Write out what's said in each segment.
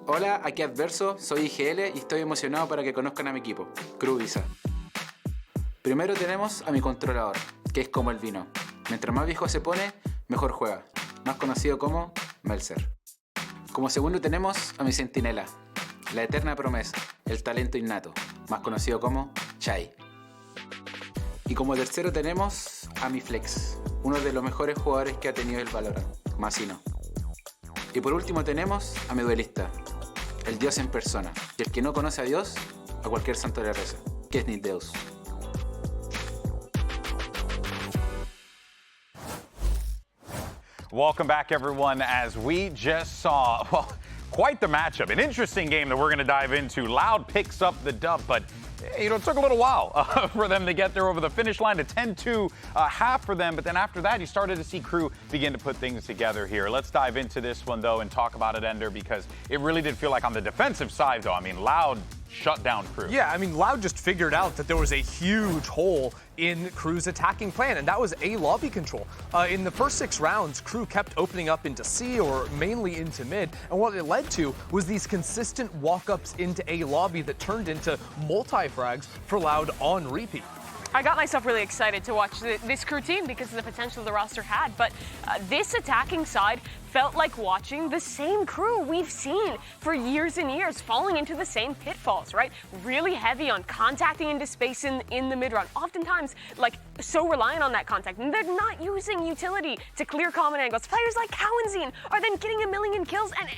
Hola, aquí Adverso, soy IGL y estoy emocionado para que conozcan a mi equipo, VCT. Primero tenemos a mi controlador, que es como el vino. Mientras más viejo se pone, mejor juega, más conocido como Meltzer. Como segundo tenemos a mi centinela, la eterna promesa, el talento innato, más conocido como Chai. Y como tercero tenemos a mi Flex, uno de los mejores jugadores que ha tenido el Valorant, Masino. Y por último tenemos a mi duelista, el Dios en persona. Y el que no conoce a Dios, a cualquier santo le reza, que es Deus. Welcome back, everyone. As we just saw, well, quite the matchup. An interesting game that we're going to dive into. Loud picks up the dub, but it took a little while for them to get there over the finish line. A 10-2 half for them, but then after that, you started to see Crew begin to put things together here. Let's dive into this one, though, and talk about it, Ender, because it really did feel like on the defensive side, though, I mean, Loud shut down Crew. Yeah, I mean, Loud just figured out that there was a huge hole in Crew's attacking plan, and that was A lobby control. In the first 6 rounds, Crew kept opening up into C or mainly into mid, and what it led to was these consistent walk-ups into A lobby that turned into multi-frags for Loud on repeat. I got myself really excited to watch this Crew team because of the potential the roster had, but this attacking side felt like watching the same Crew we've seen for years and years, falling into the same pitfalls, right? Really heavy on contacting into space in the mid-round, oftentimes like so reliant on that contact, and they're not using utility to clear common angles. Players like Cowanzine are then getting a million kills, and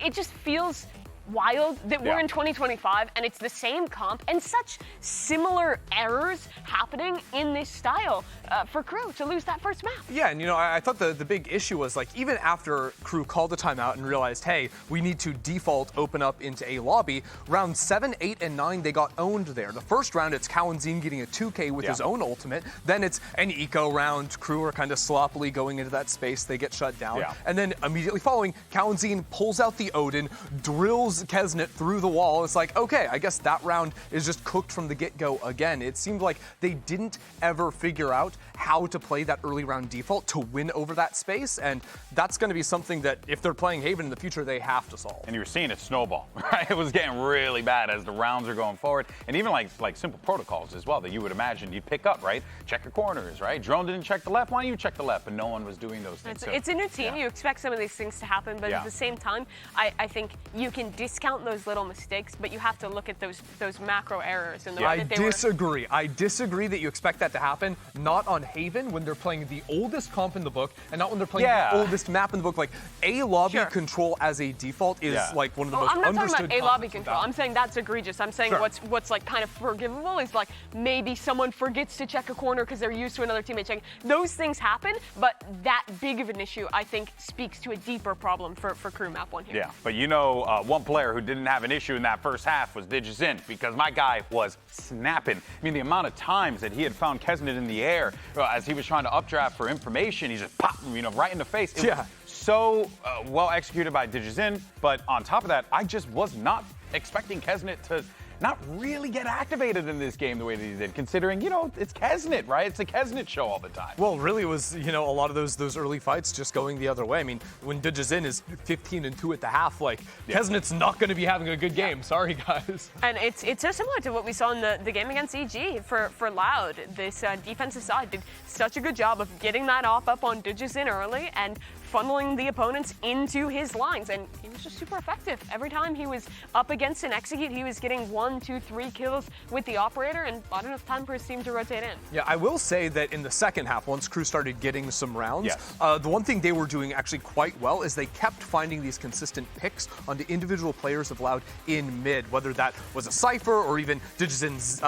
it just feels wild that we're in 2025 and it's the same comp and such similar errors happening in this style for Crew to lose that first map. Yeah, and you know, I thought the big issue was like even after Crew called the timeout and realized, hey, we need to default open up into A lobby, round 7, 8, and 9, they got owned there. The first round, it's Cowanzine getting a 2K with his own ultimate. Then it's an eco round. Crew are kind of sloppily going into that space. They get shut down. And then immediately following, Cowanzine pulls out the Odin, drills Kesnet through the wall. It's like, okay, I guess that round is just cooked from the get-go again. It seemed like they didn't ever figure out how to play that early round default to win over that space, and that's going to be something that if they're playing Haven in the future, they have to solve. And you were seeing it snowball, right? It was getting really bad as the rounds are going forward, and even like simple protocols as well that you would imagine you'd pick up, right? Check your corners, right? Drone didn't check the left, why don't you check the left? But no one was doing those things. It's a new team. You expect some of these things to happen, but at the same time, I think you can discount those little mistakes, but you have to look at those macro errors. And the way that they disagree. I disagree that you expect that to happen, not on Haven when they're playing the oldest comp in the book, and not when they're playing the oldest map in the book. Like, A lobby control as a default is like one of the most understood. I'm not talking about A lobby control. I'm saying that's egregious. I'm saying what's like kind of forgivable is like maybe someone forgets to check a corner because they're used to another teammate checking. Those things happen, but that big of an issue, I think, speaks to a deeper problem for Crew map 1 here. Yeah, but you know, one player who didn't have an issue in that first half was Digizin, because my guy was snapping. I mean, the amount of times that he had found Kesnet in the air as he was trying to updraft for information, he just popped him, you know, right in the face. It was so well executed by Digizin, but on top of that, I just was not expecting Kesnet to not really get activated in this game the way that he did, considering, you know, it's Kesnet, right? It's a Kesnet show all the time. Well, really, it was, you know, a lot of those early fights just going the other way. I mean, when Digizin is 15-2 at the half, like, Kesnet's not going to be having a good game. Sorry, guys. And it's so similar to what we saw in the game against EG for Loud. This defensive side did such a good job of getting that off up on Digizin early and funneling the opponents into his lines, and he was just super effective. Every time he was up against an execute, he was getting 1, 2, 3 kills with the operator, and not enough time for his team to rotate in. Yeah, I will say that in the second half, once Crew started getting some rounds, the one thing they were doing actually quite well is they kept finding these consistent picks onto individual players of Loud in mid, whether that was a Cypher or even Digizin's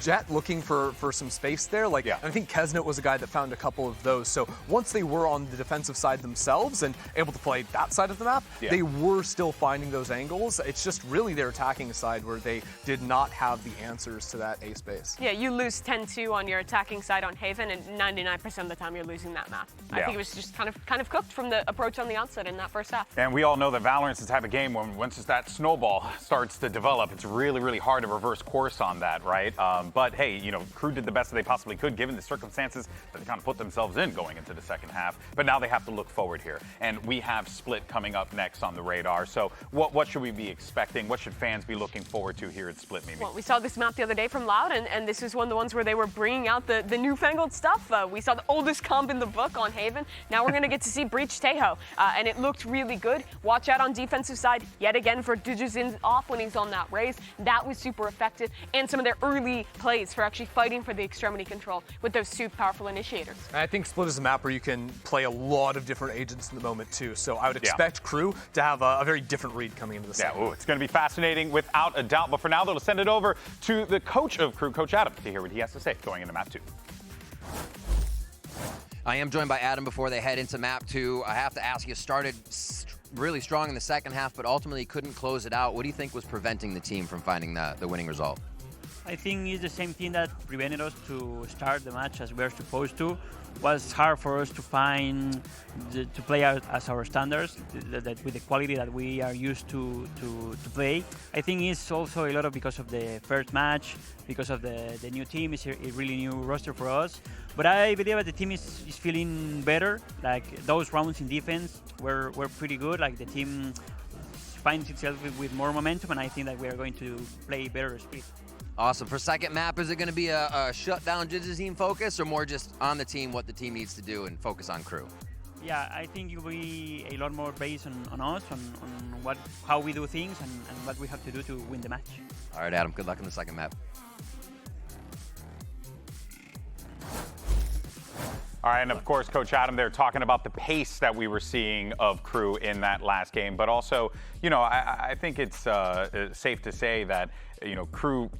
Jet looking for some space there. Like, I think Kesnet was a guy that found a couple of those. So once they were on the defensive side themselves and able to play that side of the map, they were still finding those angles. It's just really their attacking side where they did not have the answers to that A space. Yeah, you lose 10-2 on your attacking side on Haven, and 99% of the time you're losing that map. I think it was just kind of cooked from the approach on the onset in that first half. And we all know that Valorant's the type of game when once that snowball starts to develop, it's really, really hard to reverse course on that, right? But hey, you know, Crew did the best that they possibly could given the circumstances that they kind of put themselves in going into the second half. But now they have to look forward forward here. And we have Split coming up next on the radar. So what should we be expecting? What should fans be looking forward to here at Split, Mimi? Well, we saw this map the other day from Loud, and this is one of the ones where they were bringing out the newfangled stuff. We saw the oldest comp in the book on Haven. Now we're going to get to see Breach Tejo, and it looked really good. Watch out on defensive side, yet again, for Digizin off when he's on that raise. That was super effective, and some of their early plays for actually fighting for the extremity control with those super powerful initiators. I think Split is a map where you can play a lot of different agents in the moment too, so I would expect Crew to have a very different read coming into the second. Yeah, it's going to be fascinating without a doubt, but for now, they'll send it over to the coach of Crew, Coach Adam, to hear what he has to say going into map 2. I am joined by Adam before they head into map 2. I have to ask, you started really strong in the second half, but ultimately couldn't close it out. What do you think was preventing the team from finding the winning result? I think it's the same thing that prevented us to start the match as we were supposed to. It was hard for us to find, to play out as our standards, with the quality that we are used to play. I think it's also a lot of because of the first match, because of the new team. It's a really new roster for us. But I believe that the team is feeling better. Like those rounds in defense were pretty good. Like the team finds itself with more momentum, and I think that we are going to play better speed. Awesome. For second map, is it going to be a shutdown Digizin focus, or more just on the team, what the team needs to do, and focus on Crew? Yeah, I think it will be a lot more based on us, on how we do things, and what we have to do to win the match. All right, Adam, good luck in the second map. All right, and of course, Coach Adam, they're talking about the pace that we were seeing of Crew in that last game. But also, you know, I think it's safe to say that, you know, Crew,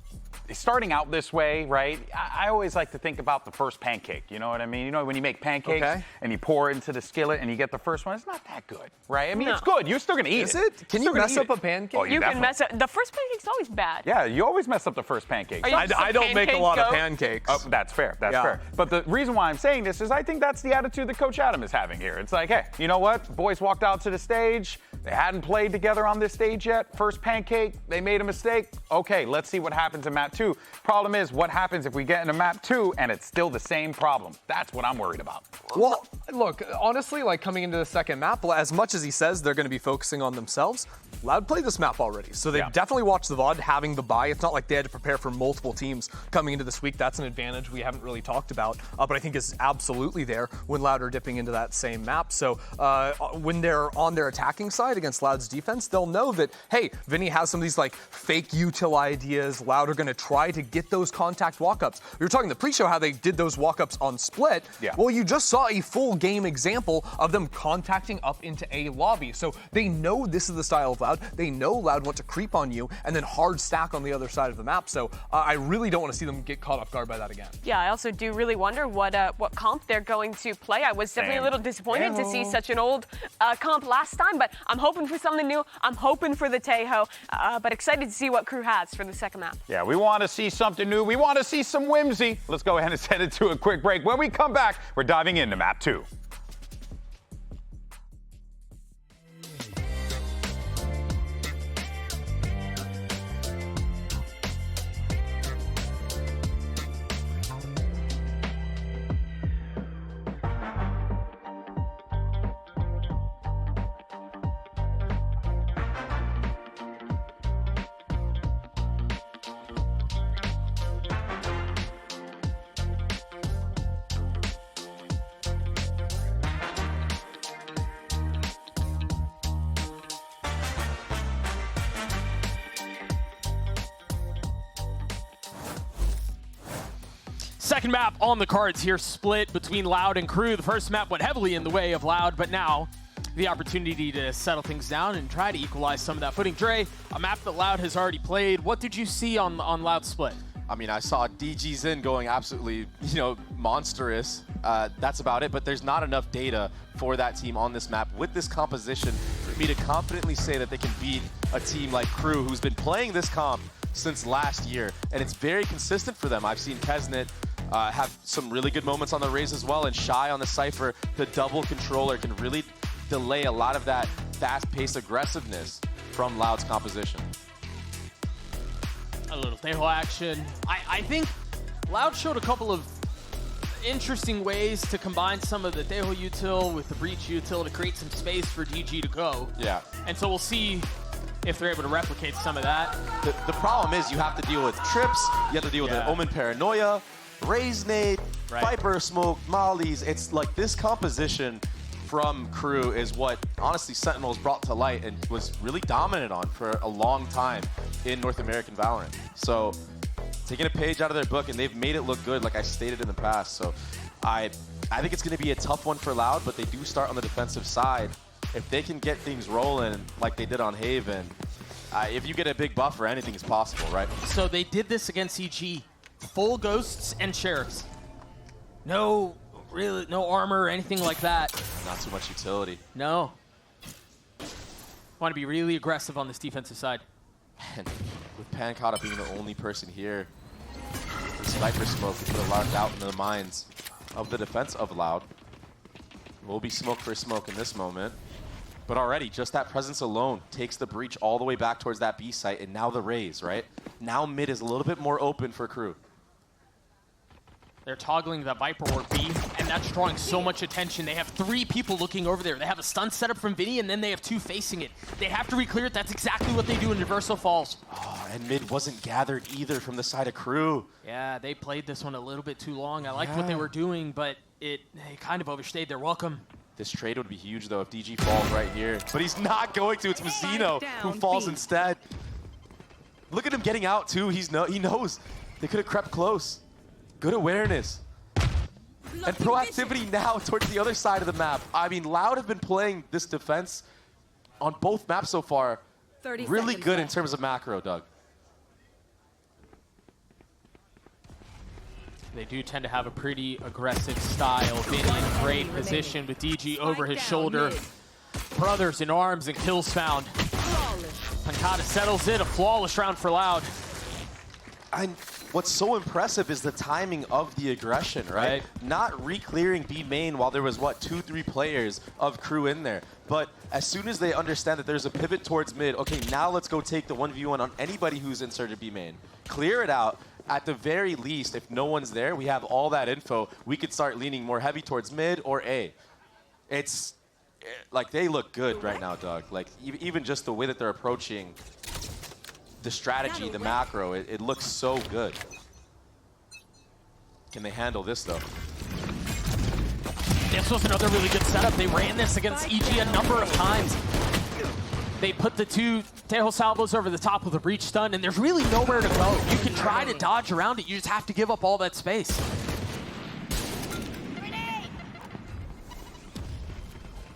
starting out this way, right? I always like to think about the first pancake. You know what I mean? You know, when you make pancakes and you pour it into the skillet and you get the first one, it's not that good, right? I mean, it's good. You're still going to eat it. Is it? Can you mess up a pancake? Oh, You can mess up. The first pancake's always bad. Yeah, you always mess up the first pancake. I don't make a lot of pancakes. Oh, that's fair. That's fair. But the reason why I'm saying this is I think that's the attitude that Coach Adam is having here. It's like, hey, you know what? Boys walked out to the stage. They hadn't played together on this stage yet. First pancake, they made a mistake. Okay, let's see what happens in map 2. Problem is, what happens if we get into map 2 and it's still the same problem? That's what I'm worried about. Well, look, honestly, like coming into the second map, as much as he says they're going to be focusing on themselves, Loud played this map already. So they've definitely watched the VOD, having the bye. It's not like they had to prepare for multiple teams coming into this week. That's an advantage we haven't really talked about, but I think is absolutely there when Loud are dipping into that same map. So when they're on their attacking side against Loud's defense, they'll know that, hey, Vinny has some of these like fake util ideas. Loud are going to try to get those contact walk-ups. We were talking in the pre-show how they did those walk-ups on Split. Yeah. Well, you just saw a full game example of them contacting up into a lobby. So they know this is the style of Loud. They know Loud want to creep on you and then hard stack on the other side of the map. So I really don't want to see them get caught off guard by that again. Yeah, I also do really wonder what comp they're going to play. I was definitely a little disappointed to see such an old comp last time, but I'm hoping for something new. I'm hoping for the Tejo, but excited to see what Crew has for the second map. Yeah, we want to see something new. We want to see some whimsy. Let's go ahead and send it to a quick break. When we come back, we're diving into map 2. Second map on the cards here, split between Loud and Crew. The first map went heavily in the way of Loud, but now the opportunity to settle things down and try to equalize some of that footing. Dre, a map that Loud has already played. What did you see on Loud Split? I mean, I saw Digizin going absolutely, monstrous. That's about it, but there's not enough data for that team on this map with this composition for me to confidently say that they can beat a team like Crew, who's been playing this comp since last year, and it's very consistent for them. I've seen Kesnet have some really good moments on the Raze as well, and Shy on the Cypher, the double controller can really delay a lot of that fast-paced aggressiveness from Loud's composition. A little Tejo action. I think Loud showed a couple of interesting ways to combine some of the Tejo util with the Breach util to create some space for DG to go. Yeah. And so we'll see if they're able to replicate some of that. The problem is you have to deal with trips, you have to deal with the Omen Paranoia, Raze Nade, Viper Smoke, Mollies. It's like this composition from Crew is what, honestly, Sentinels brought to light and was really dominant on for a long time in North American Valorant. So, taking a page out of their book, and they've made it look good, like I stated in the past. So, I think it's going to be a tough one for Loud, but they do start on the defensive side. If they can get things rolling like they did on Haven, if you get a big buffer, anything is possible, right? So they did this against EG. Full ghosts and sheriffs. No armor or anything like that. Not too much utility. No. Want to be really aggressive on this defensive side. Man, with Pancata being the only person here, this Viper Smoke could put a lot of doubt into the minds of the defense of Loud. Will be smoke for smoke in this moment. But already, just that presence alone takes the Breach all the way back towards that B site, and now the Raze, right? Now mid is a little bit more open for Crew. They're toggling that Viper Ward B, and that's drawing so much attention. They have 3 people looking over there. They have a stun setup from Vinny, and then they have 2 facing it. They have to re-clear it. That's exactly what they do in Universal Falls. Oh, and mid wasn't gathered either from the side of Crew. Yeah, they played this one a little bit too long. I liked what they were doing, but they kind of overstayed their welcome. This trade would be huge, though, if DG falls right here. But he's not going to. It's Mazzino who falls instead. Look at him getting out, too. He knows. They could have crept close. Good awareness. And proactivity now towards the other side of the map. I mean, Loud have been playing this defense on both maps so far. Really good in terms of macro, Doug. They do tend to have a pretty aggressive style. Vinny in a great position with DG over his shoulder. Brothers in arms and kills found. Pancata settles it, a flawless round for Loud. And what's so impressive is the timing of the aggression, right? Not re-clearing B main while there was, what, 2-3 players of Crew in there. But as soon as they understand that there's a pivot towards mid, okay, now let's go take the 1v1 on anybody who's inserted B main. Clear it out. At the very least, if no one's there, we have all that info. We could start leaning more heavy towards mid or A. It's like they look good right now, Doug. Like even just the way that they're approaching the strategy, the macro, it looks so good. Can they handle this though? This was another really good setup. They ran this against EG a number of times. They put the 2 Tejo salvos over the top of the Breach stun, and there's really nowhere to go. You can try to dodge around it. You just have to give up all that space.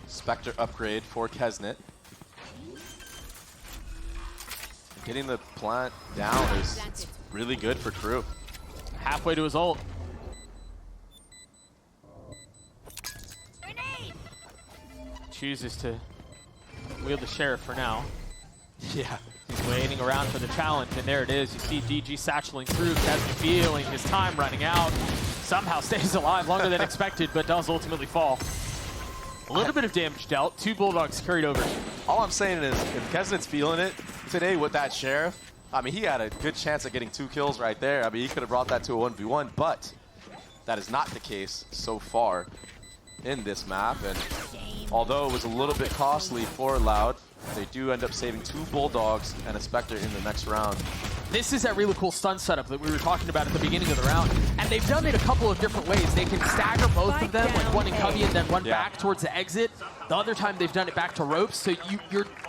Spectre upgrade for Kesnet. Getting the plant down is really good for Crew. Halfway to his ult. Chooses to wield the Sheriff for now. Yeah. He's waiting around for the challenge, and there it is. You see DG satcheling through, Kesnet feeling his time running out. Somehow stays alive longer than expected, but does ultimately fall. A little bit of damage dealt. 2 Bulldogs carried over. All I'm saying is, if Kesnet's feeling it today with that Sheriff, I mean, he had a good chance at getting 2 kills right there. I mean, he could have brought that to a 1v1, but that is not the case so far in this map. And although it was a little bit costly for Loud, they do end up saving 2 Bulldogs and a Spectre in the next round. This is that really cool stun setup that we were talking about at the beginning of the round. And they've done it a couple of different ways. They can stagger both of them, like one in Cubby and then run back towards the exit. The other time they've done it back to ropes, so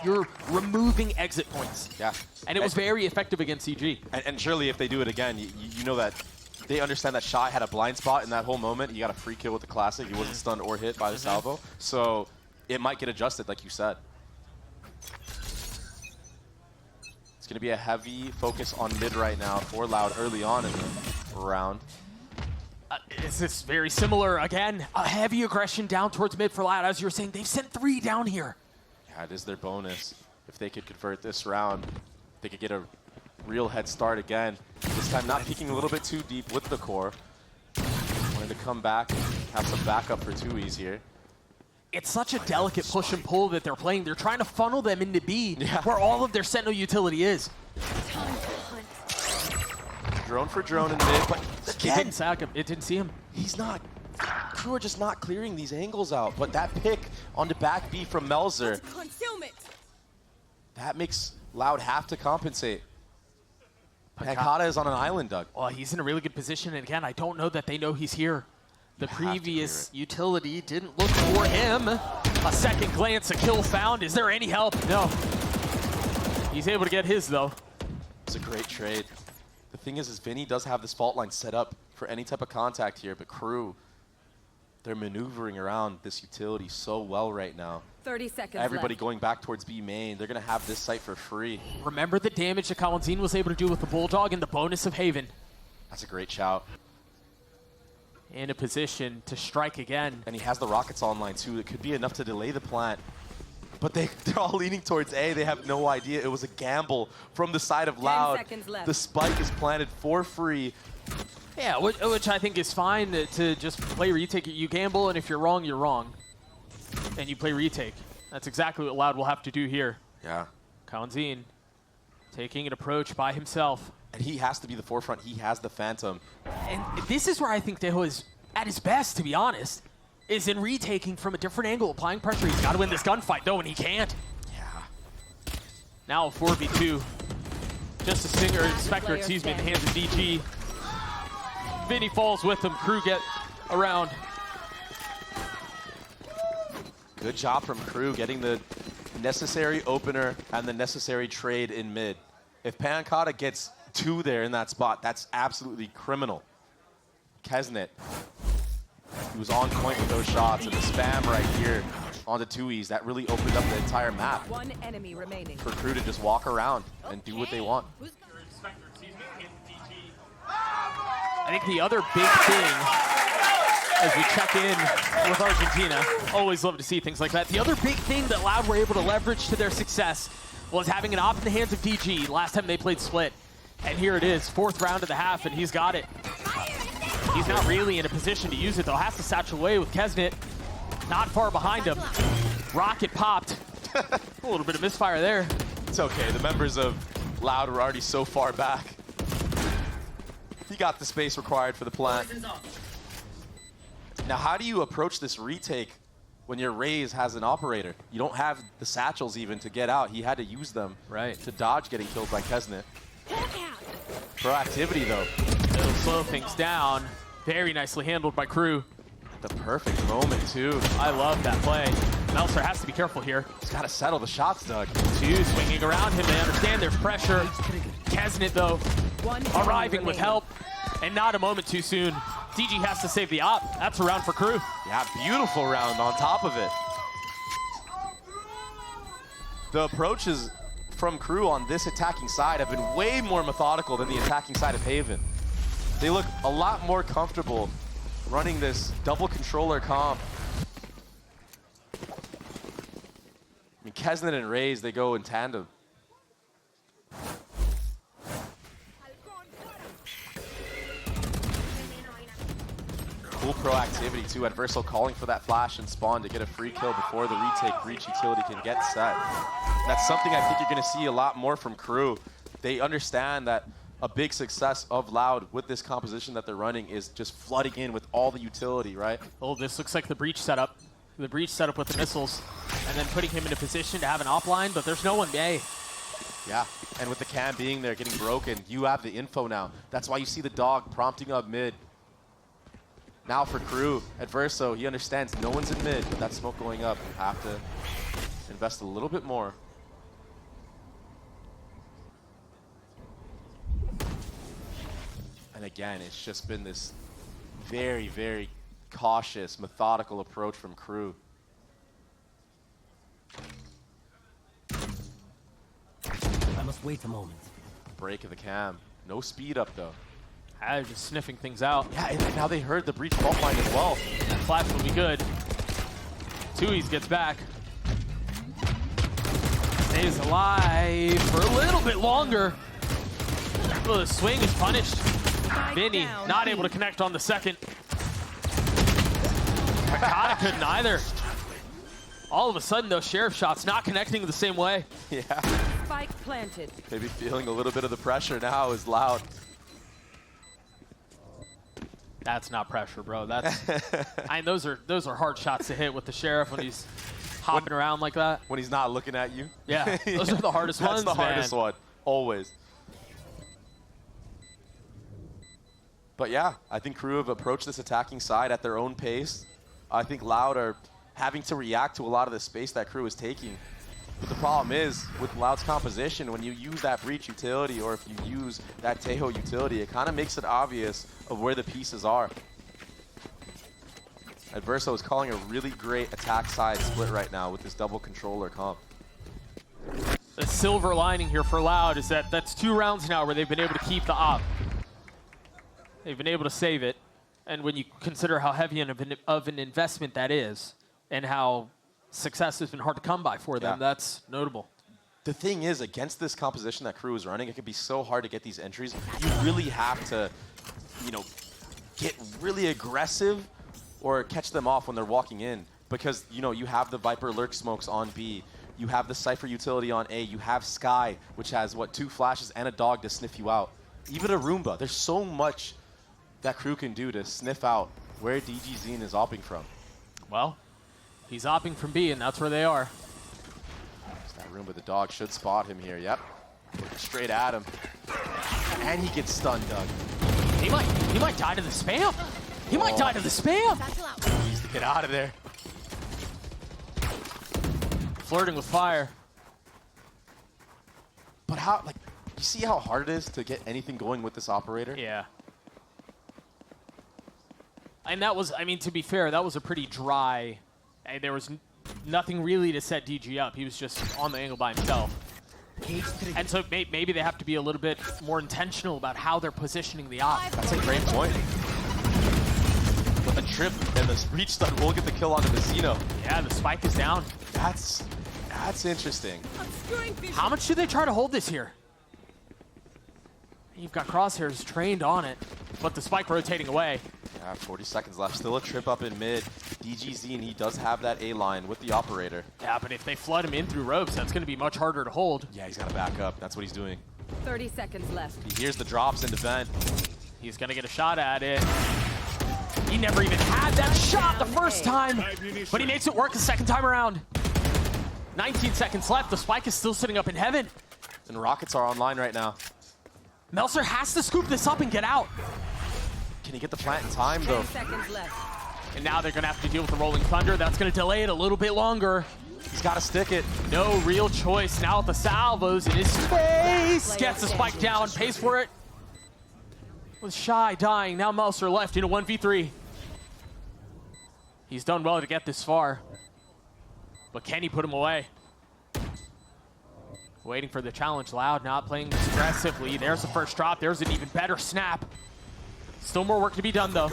you're removing exit points. Yeah. And it was very effective against CG. And surely if they do it again, you know that they understand that Shy had a blind spot in that whole moment. He got a free kill with the Classic. He wasn't stunned or hit by the salvo. So it might get adjusted, like you said. It's going to be a heavy focus on mid right now for Loud early on in the round. Is this very similar? Again, a heavy aggression down towards mid for Loud. As you were saying, they've sent 3 down here. Yeah, it is their bonus. If they could convert this round, they could get a real head start again. This time not peeking a little bit too deep with the core. Wanting to come back and have some backup for 2Es here. It's such a delicate push and pull that they're playing. They're trying to funnel them into B, where all of their Sentinel utility is. Drone for drone in mid, but again, It didn't see him. he's not. Crew are just not clearing these angles out. But that pick on the back B from Melzer, that makes Loud have to compensate. Pancata is on an island, Doug. Well, he's in a really good position, and again, I don't know that they know he's here. The previous utility didn't look for him. A second glance, a kill found. Is there any help? No. He's able to get his, though. It's a great trade. The thing is Vinny does have this fault line set up for any type of contact here, but Crew, they're maneuvering around this utility so well right now. 30 seconds Everybody left. going back towards B main. They're going to have this site for free. Remember the damage that Kawanzin was able to do with the Bulldog and the bonus of Haven. That's a great shout. In a position to strike again. And he has the rockets online too. It could be enough to delay the plant. But they're all leaning towards A. They have no idea. It was a gamble from the side of 10 Loud. seconds left. The spike is planted for free. Yeah, which I think is fine to just play retake. You gamble, and if you're wrong, you're wrong. And you play retake. That's exactly what Loud will have to do here. Yeah. Kawanzin taking an approach by himself. And he has to be the forefront. He has the Phantom. And this is where I think Deho is at his best, to be honest, is in retaking from a different angle, applying pressure. He's got to win this gunfight, though, and he can't. Yeah. Now a 4v2. Just a Stinger, Spectre, excuse me, in the hands of DG. Vinny falls with him. Crew get around. Good job from Crew getting the necessary opener and the necessary trade in mid. If Pancata gets 2 there in that spot, that's absolutely criminal. Kesnet, he was on point with those shots, and the spam right here on the 2Es, that really opened up the entire map One enemy remaining. for Crew to just walk around and do what they want. I think the other big thing, as we check in with Argentina, always love to see things like that. The other big thing that Loud were able to leverage to their success was having an op in the hands of DG last time they played Split. And here it is, 4th round of the half, and he's got it. He's not really in a position to use it, though. Has to satchel away with Kesnet not far behind him. Rocket popped. A little bit of misfire there. It's okay, the members of Loud were already so far back. He got the space required for the plant. Now, how do you approach this retake when your Raze has an operator? You don't have the satchels even to get out. He had to use them to dodge getting killed by Kesnet. Proactivity, though. It'll slow things down. Very nicely handled by Crew. The perfect moment, too. I love that play. Melzer has to be careful here. He's got to settle the shots, Doug. 2 swinging around him. They understand there's pressure. Kesnet, though, arriving with help, and not a moment too soon. DG has to save the op. That's a round for Crew. Yeah, beautiful round on top of it. The approaches from Crew on this attacking side have been way more methodical than the attacking side of Haven. They look a lot more comfortable running this double controller comp. I mean, Kesnet and Raze, they go in tandem. Cool proactivity too. Adversal calling for that flash and spawn to get a free kill before the retake breach utility can get set. That's something I think you're going to see a lot more from Crew. They understand that a big success of Loud with this composition that they're running is just flooding in with all the utility, right? Oh, this looks like the breach setup. The breach setup with the missiles, and then putting him in a position to have an op line, but there's no one A. Yeah, and with the cam being there, getting broken, you have the info now. That's why you see the dog prompting up mid. Now for Crew, Adverso, he understands no one's in mid, but that smoke going up, you have to invest a little bit more. And again, it's just been this very, very cautious, methodical approach from Crew. I must wait a moment. Break of the cam. No speed up, though. Just sniffing things out. Yeah, and now they heard the breach fault line as well. That flash will be good. 2Es gets back. Stays alive for a little bit longer. Oh, the swing is punished. Vinny not able to connect on the second. Pancata couldn't either. All of a sudden, those sheriff shots not connecting the same way. Yeah. Spike planted. Maybe feeling a little bit of the pressure now is Loud. That's not pressure, bro. That's those are hard shots to hit with the Sheriff when he's hopping around like that. When he's not looking at you. Yeah, those are the hardest ones, That's the hardest man. one, always. But yeah, I think Crew have approached this attacking side at their own pace. I think Loud are having to react to a lot of the space that Crew is taking. But the problem is, with Loud's composition, when you use that Breach utility or if you use that Tejo utility, it kind of makes it obvious of where the pieces are. Adverso is calling a really great attack side split right now with this double controller comp. The silver lining here for Loud is that that's 2 rounds now where they've been able to keep the op. They've been able to save it. And when you consider how heavy of an investment that is and how success has been hard to come by for them, that's notable. The thing is, against this composition that Crew is running, it can be so hard to get these entries. You really have to, you know, get really aggressive or catch them off when they're walking in. Because, you know, you have the Viper Lurk Smokes on B. You have the Cypher utility on A. You have Sky, which has, what, 2 flashes and a dog to sniff you out. Even a Roomba. There's so much that Crew can do to sniff out where DGZine is opping from. Well, he's opping from B, and that's where they are. It's that Roomba. The dog should spot him here. Yep. Looking straight at him. And he gets stunned, Doug. He might die to the spam. He might die to the spam. He needs to get out of there. Flirting with fire. But how, like, you see how hard it is to get anything going with this operator? Yeah. And that was, I mean, to be fair, that was a pretty dry, there was nothing really to set DG up. He was just on the angle by himself. And so maybe they have to be a little bit more intentional about how they're positioning the op. That's a great point. With a trip and the reach stun will get the kill onto Vecino. Yeah, the spike is down. That's interesting. How much do they try to hold this here? You've got Crosshairs trained on it, but the spike rotating away. Yeah, 40 seconds left. Still a trip up in mid. DGZine, he does have that A line with the operator. Yeah, but if they flood him in through ropes, that's going to be much harder to hold. Yeah, he's got to back up. That's what he's doing. 30 seconds left. He hears the drops in the vent. He's going to get a shot at it. He never even had that shot the first time, but he makes it work the second time around. 19 seconds left. The spike is still sitting up in heaven. And rockets are online right now. Meltzer has to scoop this up and get out. Can he get the plant in time, though? 10 seconds left. And now they're going to have to deal with the Rolling Thunder. That's going to delay it a little bit longer. He's got to stick it. No real choice. Now with the salvos in his face. Gets the spike down, pays for it. With Shy dying, now Meltzer left in a 1v3. He's done well to get this far. But can he put him away? Waiting for the challenge. Loud not playing this aggressively. There's the first drop. There's an even better snap. Still more work to be done, though.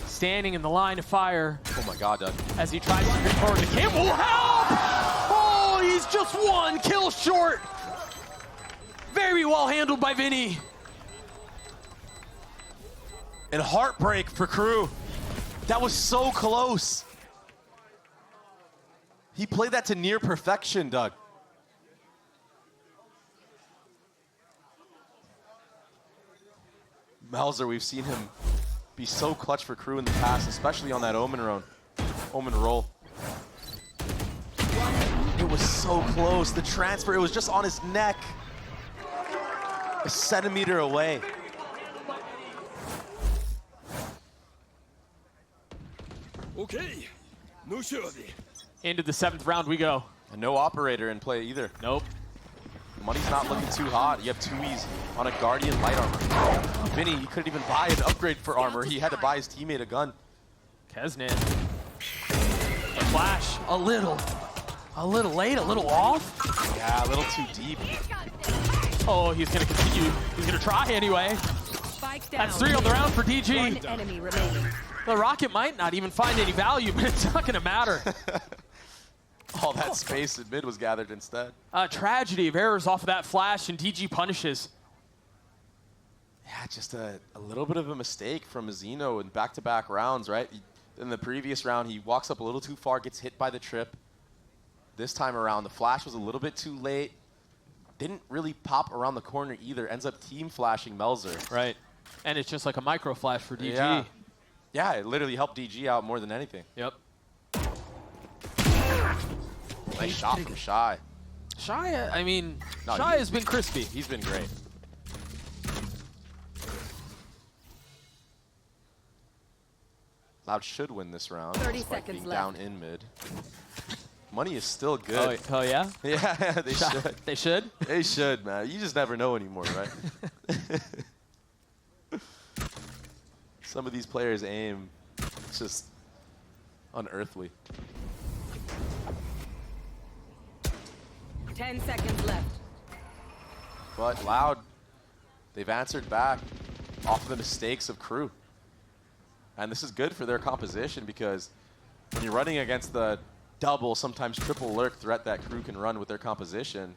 Standing in the line of fire. Oh my God, Doug. As he tries to bring forward the Campbell. Help! Oh, he's just 1 kill short. Very well handled by Vinny. And heartbreak for Crew. That was so close. He played that to near perfection, Doug. Melzer, we've seen him be so clutch for Crew in the past, especially on that Omen roll. It was so close. The transfer, it was just on his neck. A centimeter away. Okay. No shorty. Into the 7th round we go. And no operator in play either. Nope. Money's not looking too hot. You have 2Es on a Guardian light armor. Vinny, he couldn't even buy an upgrade for armor. He had to buy his teammate a gun. Kesnan. A flash. A little late, a little off. Yeah, a little too deep. Oh, he's going to continue. He's going to try anyway. Spike down. That's 3 on the round for One DG. enemy remaining. The rocket might not even find any value, but it's not going to matter. All that space in mid was gathered instead. A tragedy of errors off of that flash, and DG punishes. Yeah, just a little bit of a mistake from Zeno in back-to-back rounds, right? In the previous round, he walks up a little too far, gets hit by the trip. This time around, the flash was a little bit too late. Didn't really pop around the corner either. Ends up team flashing Melzer. Right. And it's just like a micro flash for DG. Yeah. Yeah, it literally helped DG out more than anything. Yep. Nice shot from Shy. Shy, I mean, No, Shy has been crispy. He's been great. Loud should win this round. 30 despite seconds being left. down in mid. Money is still good. Oh yeah? Yeah, they should. They should? They should, man. You just never know anymore, right? Some of these players aim just unearthly. 10 seconds left. But Loud, they've answered back off of the mistakes of Crew. And this is good for their composition because when you're running against the double, sometimes triple lurk threat that Crew can run with their composition,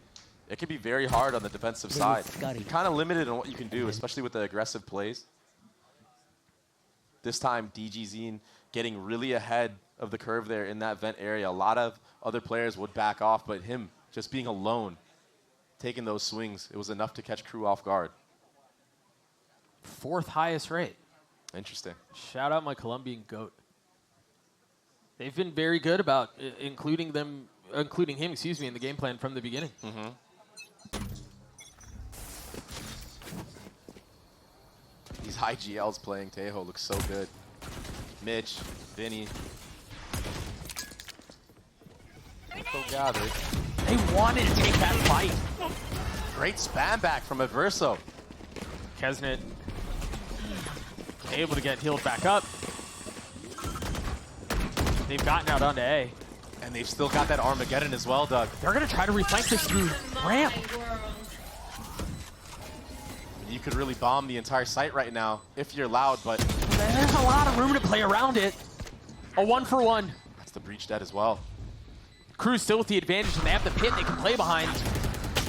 it can be very hard on the defensive side. You're kind of limited on what you can do, especially with the aggressive plays. This time, DGZ getting really ahead of the curve there in that vent area. A lot of other players would back off, but him just being alone, taking those swings, it was enough to catch Crew off guard. 4th highest rate. Interesting. Shout out my Colombian goat. They've been very good about including him, in the game plan from the beginning. These high GLs playing Tejo look so good. Mitch, Vinny. So gathered. They wanted to take that fight. Great spam back from Averso. Kesnet able to get healed back up. They've gotten out onto A. And they've still got that Armageddon as well, Doug. They're going to try to reflank this through ramp. You could really bomb the entire site right now if you're Loud, but There's a lot of room to play around it. A 1-for-1. that's the breach dead as well. Crew's still with the advantage, and they have the pit they can play behind.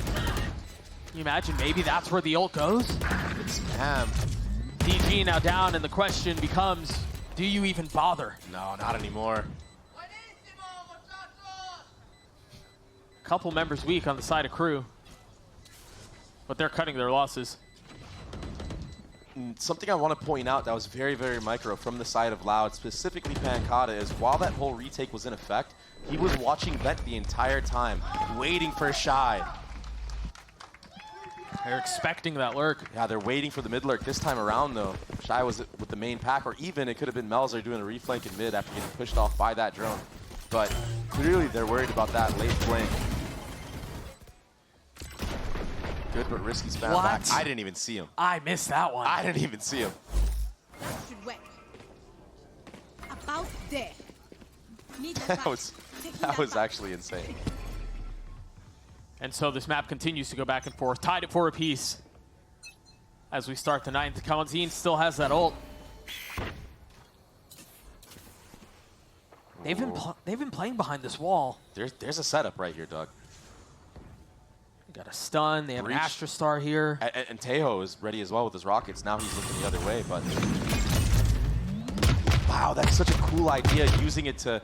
Can you imagine maybe that's where the ult goes? Good spam. DG now down, and the question becomes, do you even bother? No, not anymore. Couple members weak on the side of Crew, but they're cutting their losses. Something I want to point out that was very, very micro from the side of Loud, specifically Pancata, is while that whole retake was in effect, he was watching Vent the entire time, waiting for Shy. They're expecting that lurk. Yeah, they're waiting for the mid lurk this time around, though. Shy was with the main pack, or even it could have been Melzer doing a reflank in mid after getting pushed off by that drone. But clearly they're worried about that late flank. Good but risky spam back. I didn't even see him. I missed that one. I didn't even see him. About there. That was actually insane. And so this map continues to go back and forth, tied at 4 apiece. As we start the 9th, Kawanzin still has that ult. They've been playing behind this wall. There's a setup right here, Doug. Got a stun. They have Breach. an Astra Star here. And Tejo is ready as well with his rockets. Now he's looking the other way, but wow, that's such a cool idea, using it to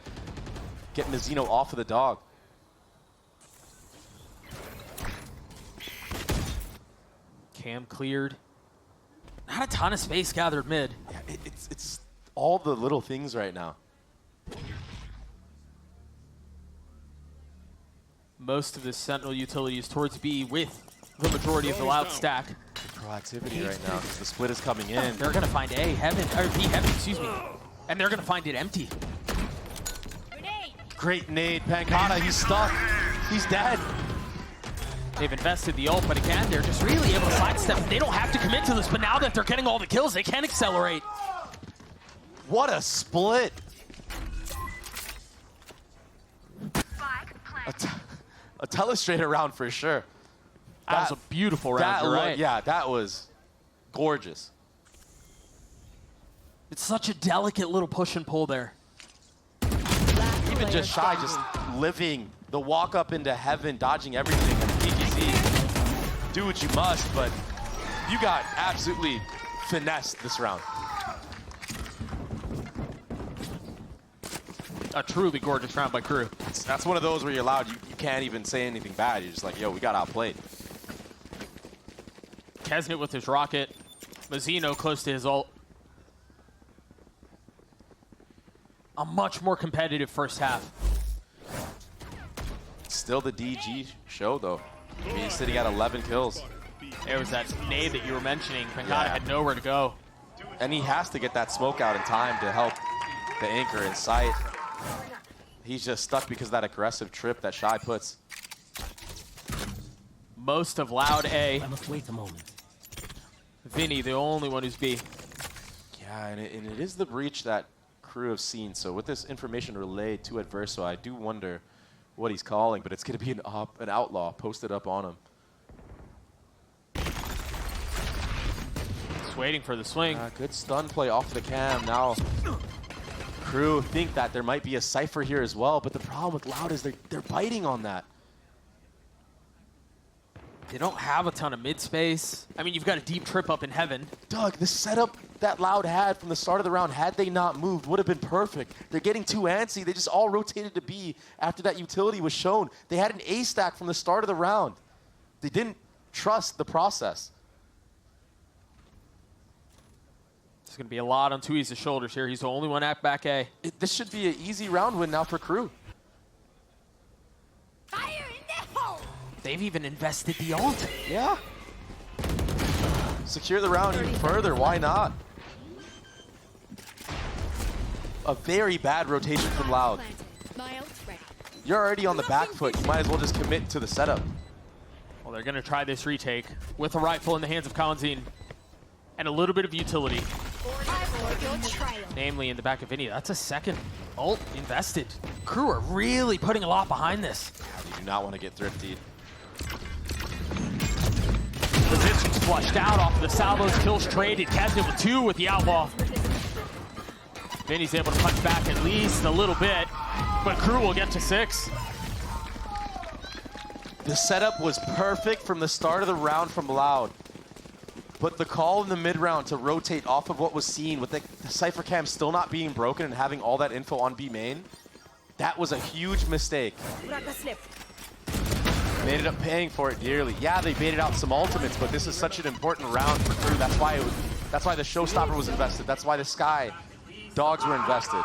get Mizzino off of the dog. Cam cleared. Not a ton of space gathered mid. Yeah, it's all the little things right now. Most of the Sentinel utility is towards B with the majority of the Loud stack. Proactivity right now, 'cause the split is coming in. They're going to find A, heaven, or B, heaven, excuse me. And they're going to find it empty. Great nade, Pancata, he's stuck. He's dead. They've invested the ult, but again, they're just really able to sidestep. They don't have to commit to this, but now that they're getting all the kills, they can accelerate. What a split. A telestrator round for sure. That was a beautiful round, you're right. Yeah, that was gorgeous. It's such a delicate little push and pull there. Even just Shy, just living the walk up into heaven, dodging everything. And DGZ, do what you must, but you got absolutely finessed this round. A truly gorgeous round by Crew. That's one of those where you're allowed, you can't even say anything bad. You're just like, yo, we got outplayed. Kesnet with his rocket. Mazzino close to his ult. A much more competitive first half. Still the DG show, though. He's sitting at 11 kills. There was that nade that you were mentioning. Bengada had nowhere to go. And he has to get that smoke out in time to help the anchor in sight. He's just stuck because of that aggressive trip that Shy puts. Most of Loud A. I must wait a moment. Vinny, the only one who's B. Yeah, and it is the breach that Crew have seen. So with this information relayed to Adverso, I do wonder what he's calling, but it's going to be an outlaw posted up on him. Just waiting for the swing. Good stun play off the cam. Now Crew think that there might be a Cypher here as well, but the problem with Loud is they're biting on that. They don't have a ton of mid space. I mean, you've got a deep trip up in heaven. Doug, the setup that Loud had from the start of the round, had they not moved, would have been perfect. They're getting too antsy. They just all rotated to B after that utility was shown. They had an A stack from the start of the round. They didn't trust the process. There's going to be a lot on Tui's shoulders here. He's the only one at back A. This should be an easy round win now for Crew. Fire in the hole! They've even invested the ult. Yeah. Secure the round even further. Why not? A very bad rotation from Loud. My ult's ready. You're already on the back foot. You might as well just commit to the setup. Well, they're going to try this retake with a rifle in the hands of Kawanzin and a little bit of utility, namely in the back of Vinny. That's a second ult invested. Crew are really putting a lot behind this. You do not want to get thrifty. Positions flushed out off of the salvos, kills traded. Kesnet with 2 with the outlaw. Vinny's able to punch back at least a little bit, but Crew will get to 6. The setup was perfect from the start of the round from Loud. But the call in the mid-round to rotate off of what was seen with the Cypher cam still not being broken and having all that info on B main, that was a huge mistake. They ended up paying for it dearly. Yeah, they baited out some ultimates, but this is such an important round for Crew. That's why the Showstopper was invested. That's why the Sky Dogs were invested.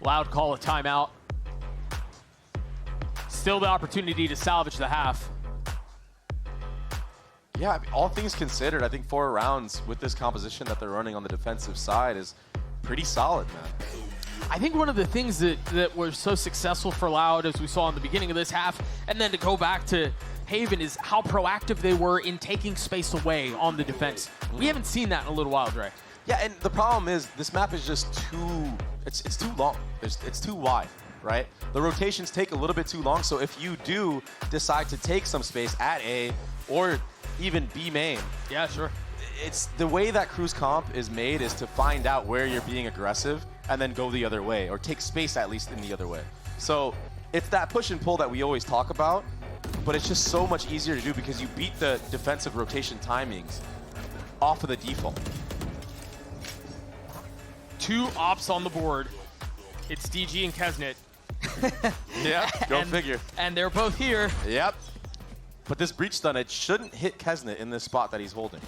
Loud call a timeout. Still the opportunity to salvage the half. Yeah, I mean, all things considered, I think 4 rounds with this composition that they're running on the defensive side is pretty solid, man. I think one of the things that was so successful for Loud, as we saw in the beginning of this half, and then to go back to Haven, is how proactive they were in taking space away on the defense. We haven't seen that in a little while, Dre. Yeah, and the problem is this map is just it's too long. It's too wide, right? The rotations take a little bit too long, so if you do decide to take some space at A or even B main. Yeah, sure. It's the way that Crew's comp is made is to find out where you're being aggressive and then go the other way, or take space at least in the other way. So it's that push and pull that we always talk about, but it's just so much easier to do because you beat the defensive rotation timings off of the default. 2 ops on the board. It's DG and Kesnet. Yeah, go figure. And they're both here. Yep. But this breach stun, it shouldn't hit Kesnet in this spot that he's holding.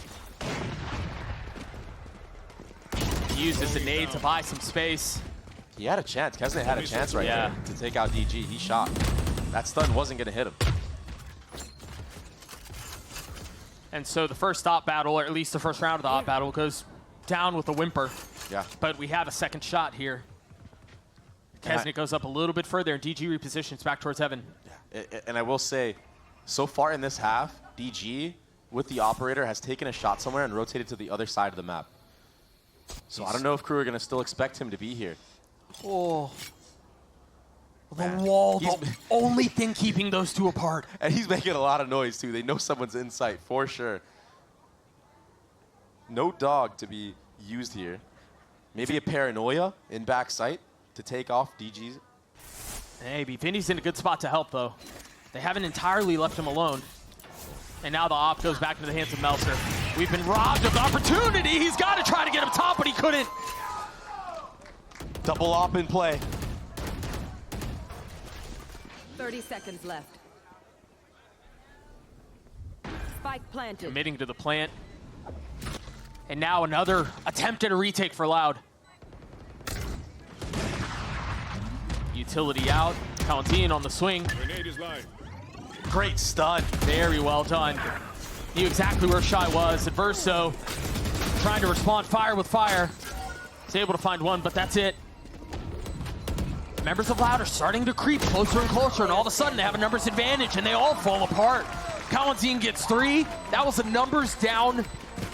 He uses the nade to buy some space. He had a chance. Kesnet had a chance right there to take out DG. He shot. That stun wasn't going to hit him. And so the first op battle, or at least the first round of the op battle, goes down with a whimper. Yeah. But we have a second shot here. Kesnet goes up a little bit further, and DG repositions back towards heaven. And I will say, so far in this half, DG, with the operator, has taken a shot somewhere and rotated to the other side of the map. So I don't know if Crew are going to still expect him to be here. Oh. The wall, the only thing keeping those 2 apart. And he's making a lot of noise, too. They know someone's in sight, for sure. No dog to be used here. Maybe a paranoia in back sight to take off DG's. Maybe. Vinny's in a good spot to help, though. They haven't entirely left him alone. And now the op goes back into the hands of Meltzer. We've been robbed of the opportunity. He's got to try to get up top, but he couldn't. Double op in play. 30 seconds left. Spike planted. Committing to the plant. And now another attempt at a retake for Loud. Utility out. Counteen on the swing. Grenade is live. Great stun. Very well done. Knew exactly where Shy was. Adverso trying to respond fire with fire. He's able to find one, but that's it. Members of Loud are starting to creep closer and closer, and all of a sudden they have a numbers advantage, and they all fall apart. Cowanzine gets 3. That was a numbers down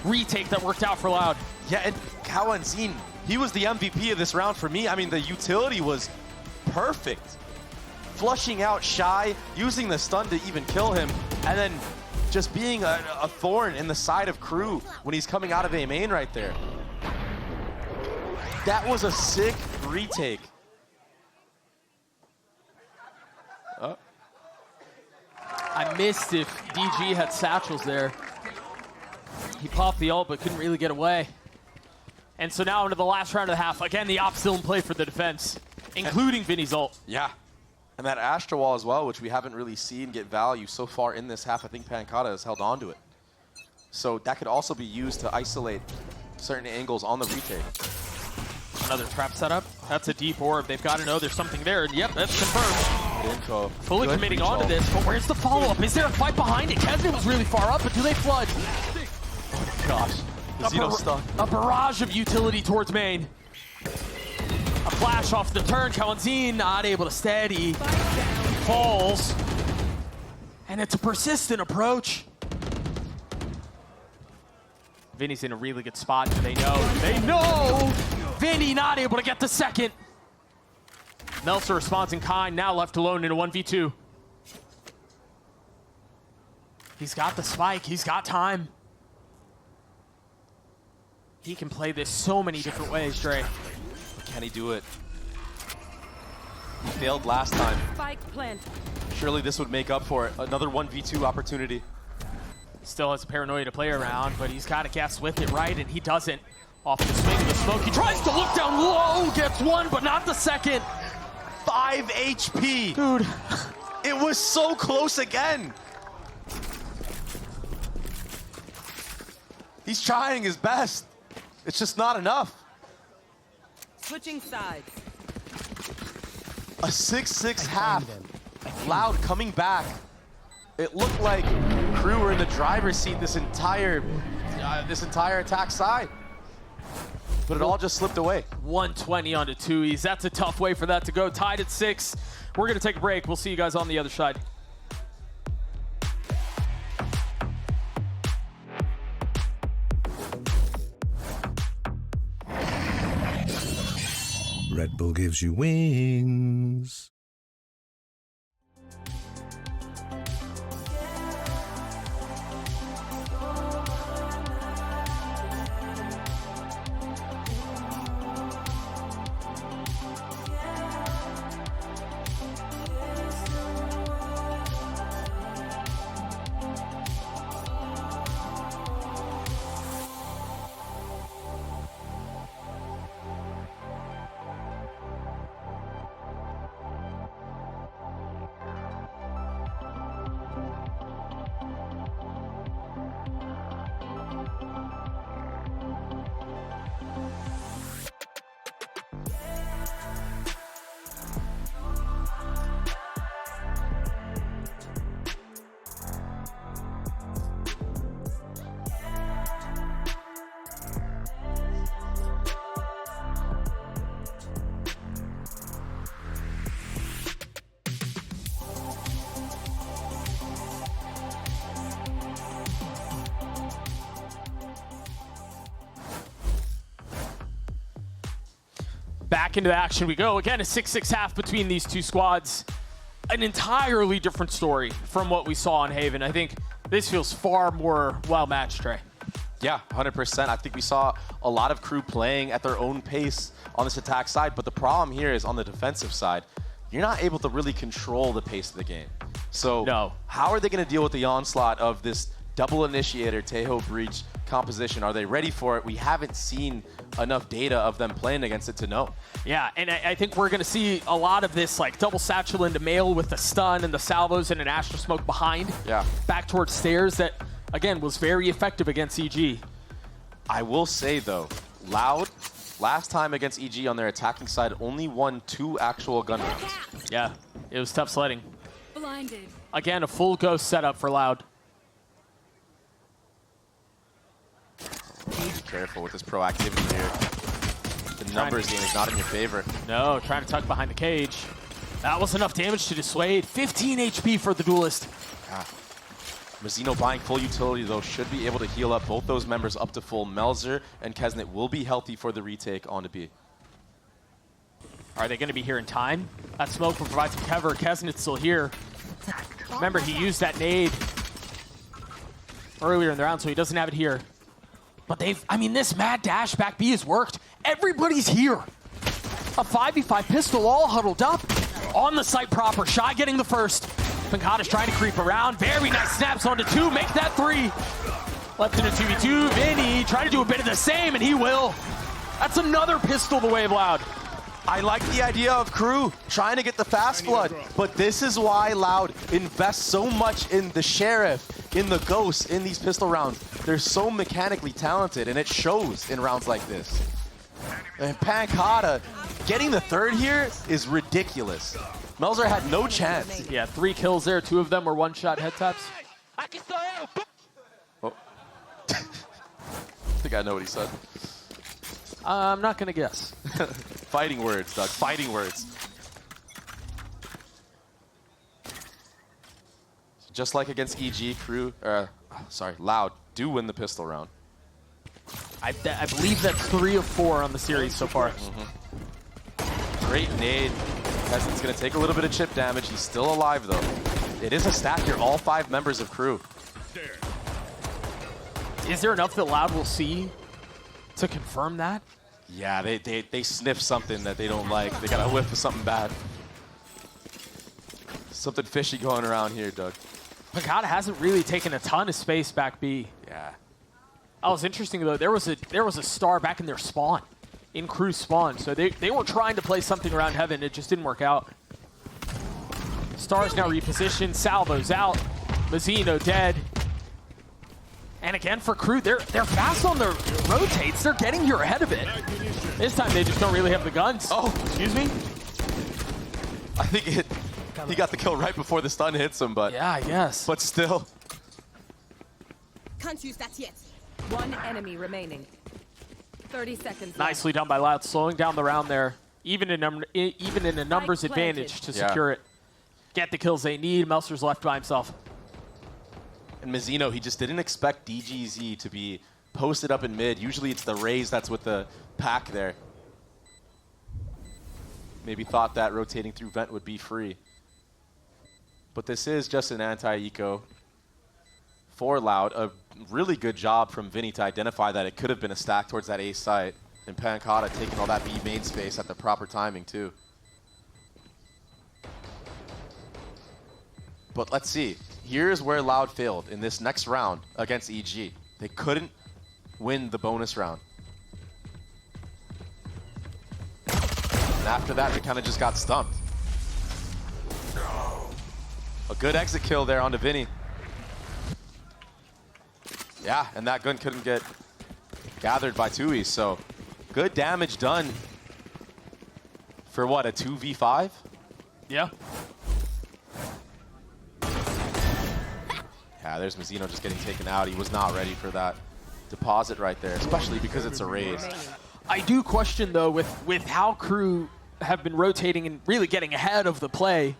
retake that worked out for Loud. Yeah, and Cowanzine, he was the MVP of this round for me. I mean, the utility was perfect. Flushing out Shy, using the stun to even kill him, and then just being a thorn in the side of Crew when he's coming out of A main right there. That was a sick retake. I missed if DG had satchels there. He popped the ult, but couldn't really get away. And so now into the last round of the half. Again, the op still in play for the defense, including Vinny's ult. Yeah. And that Astra Wall as well, which we haven't really seen get value so far in this half. I think Pancata has held on to it. So that could also be used to isolate certain angles on the retake. Another trap setup. That's a deep orb. They've got to know there's something there. And yep, that's confirmed. Good info. Fully Good committing recall. onto this, but where's the follow-up? Is there a fight behind it? Kesney was really far up, but do they flood? Gosh. Zeno stuck. A barrage of utility towards main. A flash off the turn. Cowanzine not able to steady. Falls. And it's a persistent approach. Vinny's in a really good spot. They know. They know! Vinny not able to get the second. Meltzer responds in kind, now left alone in a 1v2. He's got the spike, he's got time. He can play this so many different ways, Dre. Can he do it? He failed last time. Spike plant. Surely this would make up for it. Another 1v2 opportunity. Still has a paranoia to play around, but he's got to guess with it right, and he doesn't. Off the swing of the smoke, he tries to look down low, gets one, but not the second. 5 HP. Dude. It was so close again. He's trying his best. It's just not enough. Switching sides. A 6-6 half. Loud coming back. It looked like Crew were in the driver's seat this entire attack side. But it all just slipped away. 120 onto 2Es. That's a tough way for that to go. Tied at 6. We're going to take a break. We'll see you guys on the other side. Red Bull gives you wings. Back into the action we go. Again, a 6-6 half between these two squads. An entirely different story from what we saw in Haven. I think this feels far more well-matched, Trey. Yeah, 100%. I think we saw a lot of Crew playing at their own pace on this attack side, but the problem here is on the defensive side, you're not able to really control the pace of the game. So no. How are they going to deal with the onslaught of this double initiator, Tejo Breach, composition? Are they ready for it? We haven't seen enough data of them playing against it to know. Yeah, and I think we're going to see a lot of this, like double satchel into Mail with the stun and the salvos and an Astro Smoke behind. Yeah. Back towards stairs that, again, was very effective against EG. I will say, though, Loud, last time against EG on their attacking side, only won 2 actual gun rounds. Yeah, it was tough sledding. Blinded. Again, a full ghost setup for Loud. Be careful with this proactivity here. The numbers game is not in your favor. No, trying to tuck behind the cage. That was enough damage to dissuade. 15 HP for the Duelist. Yeah. Mazzino buying full utility, though, should be able to heal up both those members up to full. Melzer and Kesnet will be healthy for the retake onto B. Are they going to be here in time? That smoke will provide some cover. Kesnet's still here. Remember, he used that nade earlier in the round, so he doesn't have it here. But I mean, this mad dash back B has worked. Everybody's here. A 5v5 pistol all huddled up on the site proper. Shy getting the first. Pancada's trying to creep around. Very nice snaps onto 2. Make that 3. Left in a 2v2. Vinny trying to do a bit of the same, and he will. That's another pistol the way of Loud. I like the idea of Crew trying to get the fast blood, but this is why Loud invests so much in the Sheriff, in the Ghost, in these pistol rounds. They're so mechanically talented, and it shows in rounds like this. And Pancada getting the 3rd here is ridiculous. Melzer had no chance. Yeah, 3 kills there. 2 of them were one-shot head taps. Oh. I think I know what he said. I'm not going to guess. Fighting words, Doug. Fighting words. Just like against EG, Crew, Loud do win the pistol round. I believe that's 3 of 4 on the series so far. Great nade. Kesnet's going to take a little bit of chip damage. He's still alive, though. It is a stack here. All 5 members of Crew. Is there enough that Loud will see to confirm that? Yeah, they sniff something that they don't like. They got a whiff of something bad. Something fishy going around here, Doug. Pancada hasn't really taken a ton of space back B. Yeah. That was interesting, though. There was a star back in their spawn, in Crew spawn. So they were trying to play something around Heaven. It just didn't work out. Star's now repositioned. Salvo's out. Mazzino dead. And again, for Crew, they're fast on their rotates. They're getting here ahead of it. This time, they just don't really have the guns. Oh, excuse me? I think he got the kill right before the stun hits him, but... Yeah, I guess. But still. Can't use that yet. 1 enemy remaining. 30 seconds Nicely done by Loud, slowing down the round there. Even in a numbers advantage to secure it. Get the kills they need. Melzer's left by himself. And Mazzino, he just didn't expect DGZ to be posted up in mid. Usually it's the Raze that's with the pack there. Maybe thought that rotating through vent would be free. But this is just an anti-eco for Loud. A really good job from Vinny to identify that it could have been a stack towards that A site. And Pancada taking all that B main space at the proper timing too. But let's see. Here's where Loud failed in this next round against EG. They couldn't win the bonus round. And after that, they kind of just got stumped. A good exit kill there onto Vinny. Yeah, and that gun couldn't get gathered by Tui, so good damage done for what, a 2v5? Yeah. Yeah, there's Mazzino just getting taken out. He was not ready for that deposit right there, especially because it's a raise. I do question, though, with how Crew have been rotating and really getting ahead of the play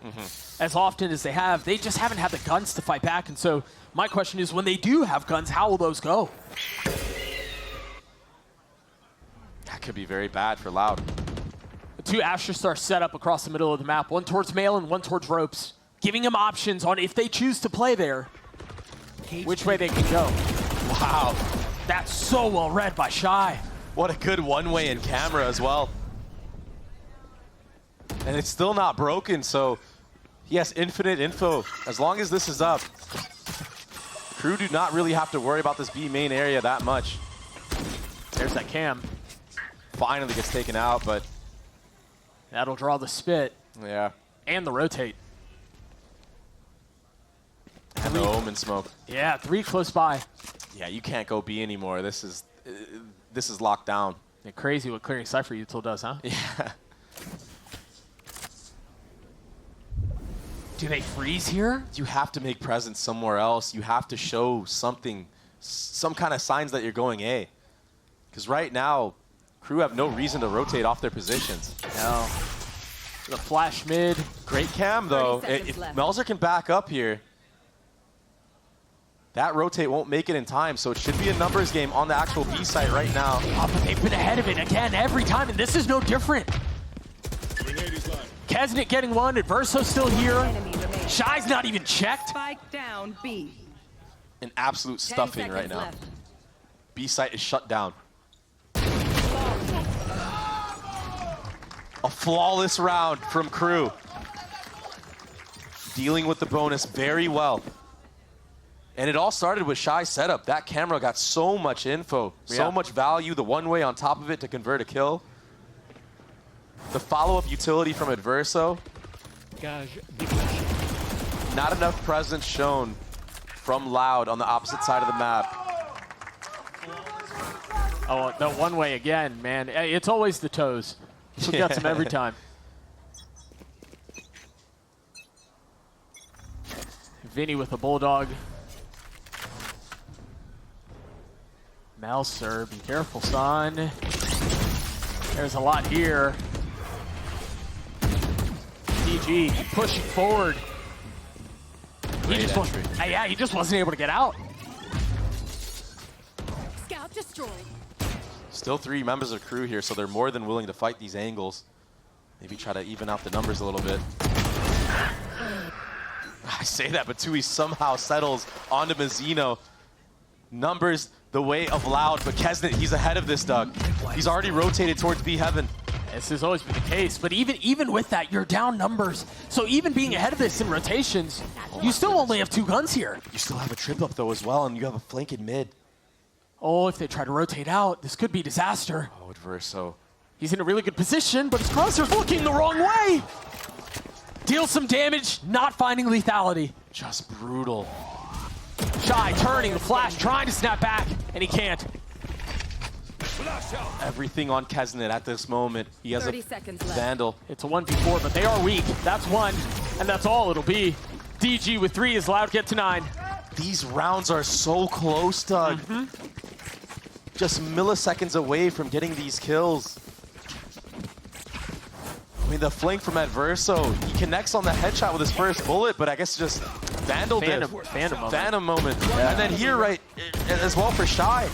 as often as they have, they just haven't had the guns to fight back. And so my question is, when they do have guns, how will those go? That could be very bad for Loud. The 2 Astro Stars set up across the middle of the map, one towards Mail and one towards Ropes, giving them options on if they choose to play there, which way they can go. Wow. That's so well read by Shy. What a good one-way in camera as well. And it's still not broken, so he has infinite info. As long as this is up, Crew do not really have to worry about this B main area that much. There's that cam. Finally gets taken out, but That'll draw the spit yeah. and the rotate. And the Omen smoke. Yeah, 3 close by. Yeah, you can't go B anymore. This is locked down. Yeah, crazy what clearing Cypher util does, huh? Yeah. Do they freeze here? You have to make presence somewhere else. You have to show something, some kind of signs that you're going A. Because right now, Crew have no reason to rotate off their positions. No. The flash mid. Great cam, though. 30 seconds If left. Melzer can back up here, that rotate won't make it in time, so it should be a numbers game on the actual B site right now. Oh, but they've been ahead of it again every time, and this is no different. Kesnet getting one, Adverso still here. Enemy remaining. Shy's not even checked. Spike down B. An absolute 10 stuffing seconds right now. left. B site is shut down. A flawless round from Crew. Dealing with the bonus very well. And it all started with Shy's setup. That camera got so much info, so Yeah. much value, the one way on top of it to convert a kill. The follow-up utility from Adverso. Not enough presence shown from Loud on the opposite side of the map. Oh, the one way again, man. It's always the toes. He gets them every time. Vinny with the bulldog. Melser, be careful, son. There's a lot here. DG pushing forward. He just wasn't, yeah, he just wasn't able to get out. Scout destroyed. Still 3 members of Crew here, so they're more than willing to fight these angles. Maybe try to even out the numbers a little bit. I say that, but Tui somehow settles onto Mazzino. Numbers the way of Loud, but Kesnet, he's ahead of this, Doug. He's already rotated towards B Heaven. This has always been the case, but even with that, you're down numbers. So even being ahead of this in rotations, you still only have 2 guns here. You still have a trip up though as well, and you have a flank in mid. Oh, if they try to rotate out, this could be disaster. Oh, Adverso. He's in a really good position, but his crosshair's looking the wrong way. Deals some damage, not finding lethality. Just brutal. Shy turning the flash, trying to snap back, and he can't. Everything on Kesnet at this moment. He has 30 a seconds left. Vandal. It's a 1v4, but they are weak. That's 1, and that's all it'll be. DG with 3 is Loud get to 9. These rounds are so close, Doug. Just milliseconds away from getting these kills. I mean, the flank from Adverso, he connects on the headshot with his first bullet, but I guess just Vandal diff. Phantom moment. And then here, right, as well for Shy.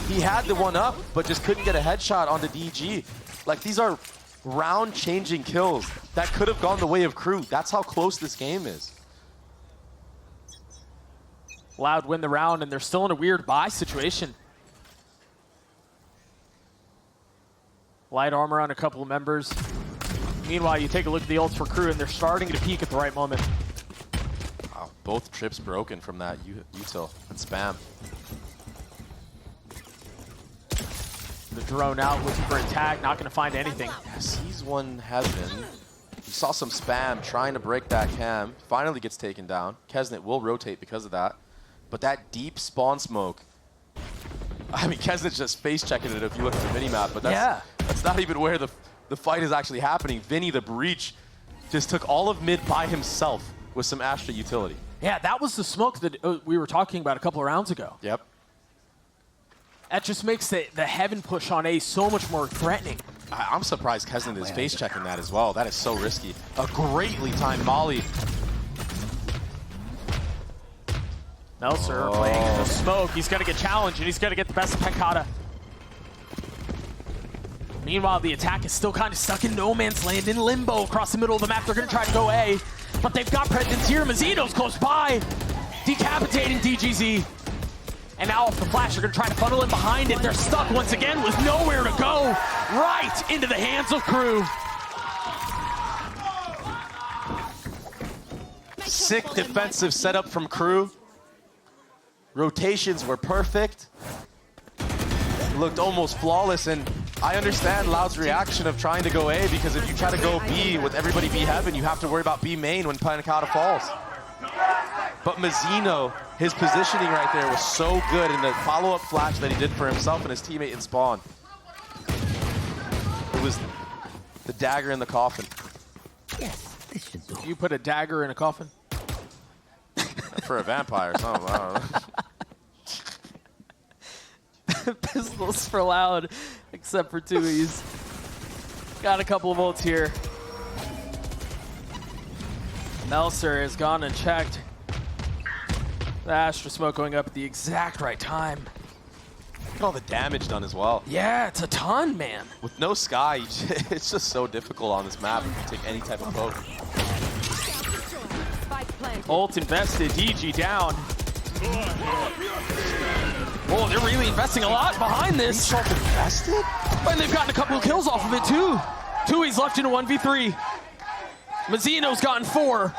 He had the one up, but just couldn't get a headshot onto DG. Like, these are round-changing kills that could have gone the way of Crew. That's how close this game is. Loud win the round, and they're still in a weird buy situation. Light armor on a couple of members. Meanwhile, you take a look at the ults for Crew, and they're starting to peak at the right moment. Wow, both trips broken from that util and spam. The drone out, looking for a tag, not going to find anything. Sees one Heaven. You saw some spam trying to break that cam. Finally gets taken down. Kesnet will rotate because of that. But that deep spawn smoke. I mean, Kesnet's just face checking it if you look at the minimap, but that's not even where the fight is actually happening. Vinny, the breach, just took all of mid by himself with some Astra utility. Yeah, that was the smoke that we were talking about a couple of rounds ago. Yep. That just makes the Heaven push on A so much more threatening. I'm surprised Kesnet is face checking that as well. That is so risky. A greatly timed molly. Melser playing in the smoke. He's got to get challenged, and he's got to get the best of Pekkada. Meanwhile, the attack is still kind of stuck in no man's land, in limbo across the middle of the map. They're going to try to go A, but they've got presence here. Mazzino's close by, decapitating DGZ. And now off the flash, they're going to try to funnel in behind it. They're stuck once again with nowhere to go. Right into the hands of Crew. Sick defensive setup from Crew. Rotations were perfect. It looked almost flawless, and I understand Loud's reaction of trying to go A, because if you try to go B with everybody B heaven, you have to worry about B main when Panicata falls. But Mazzino, his positioning right there was so good in the follow-up flash that he did for himself and his teammate in spawn. It was the dagger in the coffin. Yes, this should do. You put a dagger in a coffin? For a vampire or something, I don't know. Pistols for Loud, except for Tui's. Got a couple of ults here. Melser has gone and checked. The Astra Smoke going up at the exact right time. Look at all the damage done as well. Yeah, it's a ton, man. With no sky, it's just so difficult on this map to take any type of poke. Ult invested, DG down. Oh, they're really investing a lot behind this. Ult invested? And they've gotten a couple of kills off of it, too. Tui's left in a 1v3. Mazzino's gotten 4.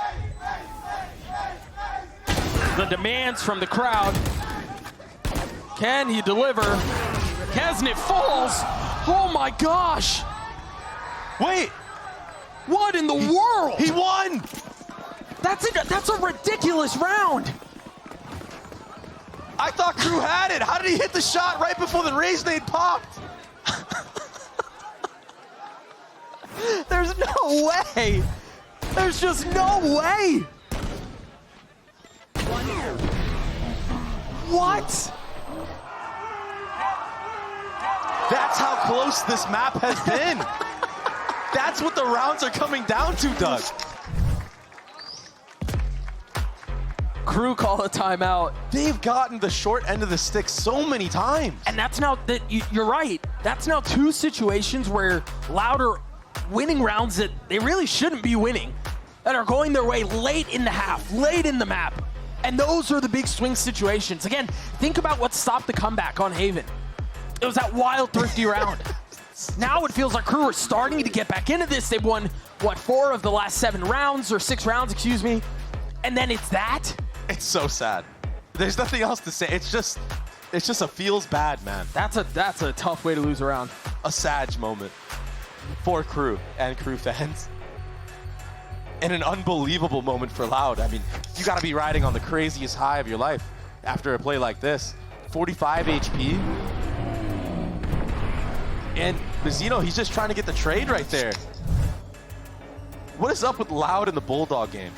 The demands from the crowd. Can he deliver? Kesnit falls. Oh my gosh. Wait. What in the world? He won. That's a ridiculous round. I thought Crew had it. How did he hit the shot right before the Raise nade popped? There's no way. There's just no way. What? That's how close this map has been. That's what the rounds are coming down to, Doug. Crew call a timeout. They've gotten the short end of the stick so many times. And that's now, you're right. That's now 2 situations where Loud are winning rounds that they really shouldn't be winning, that are going their way late in the half, late in the map. And those are the big swing situations. Again, think about what stopped the comeback on Haven. It was that wild, thrifty round. Now it feels like Crew are starting to get back into this. They've won, what, 4 of the last 7 rounds, or 6 rounds, excuse me. And then it's that. It's so sad. There's nothing else to say. It's just a feels bad, man. That's a tough way to lose a round. A sad moment for Crew and Crew fans. And an unbelievable moment for Loud. I mean, you gotta be riding on the craziest high of your life after a play like this. 45 HP. And Mazzino, he's just trying to get the trade right there. What is up with Loud in the Bulldog game?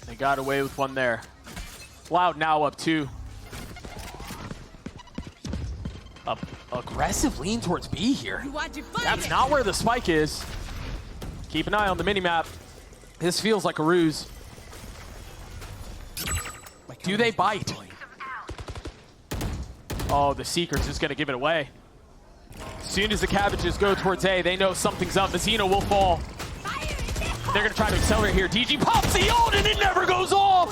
They got away with one there. Loud now up 2. Aggressive lean towards B here. That's not where the spike is. Keep an eye on the minimap. This feels like a ruse. Do they bite? Oh, the Seeker's just gonna give it away. As soon as the Cabbages go towards A, they know something's up. Mazzino will fall. They're gonna try to accelerate here. DG pops the ult and it never goes off!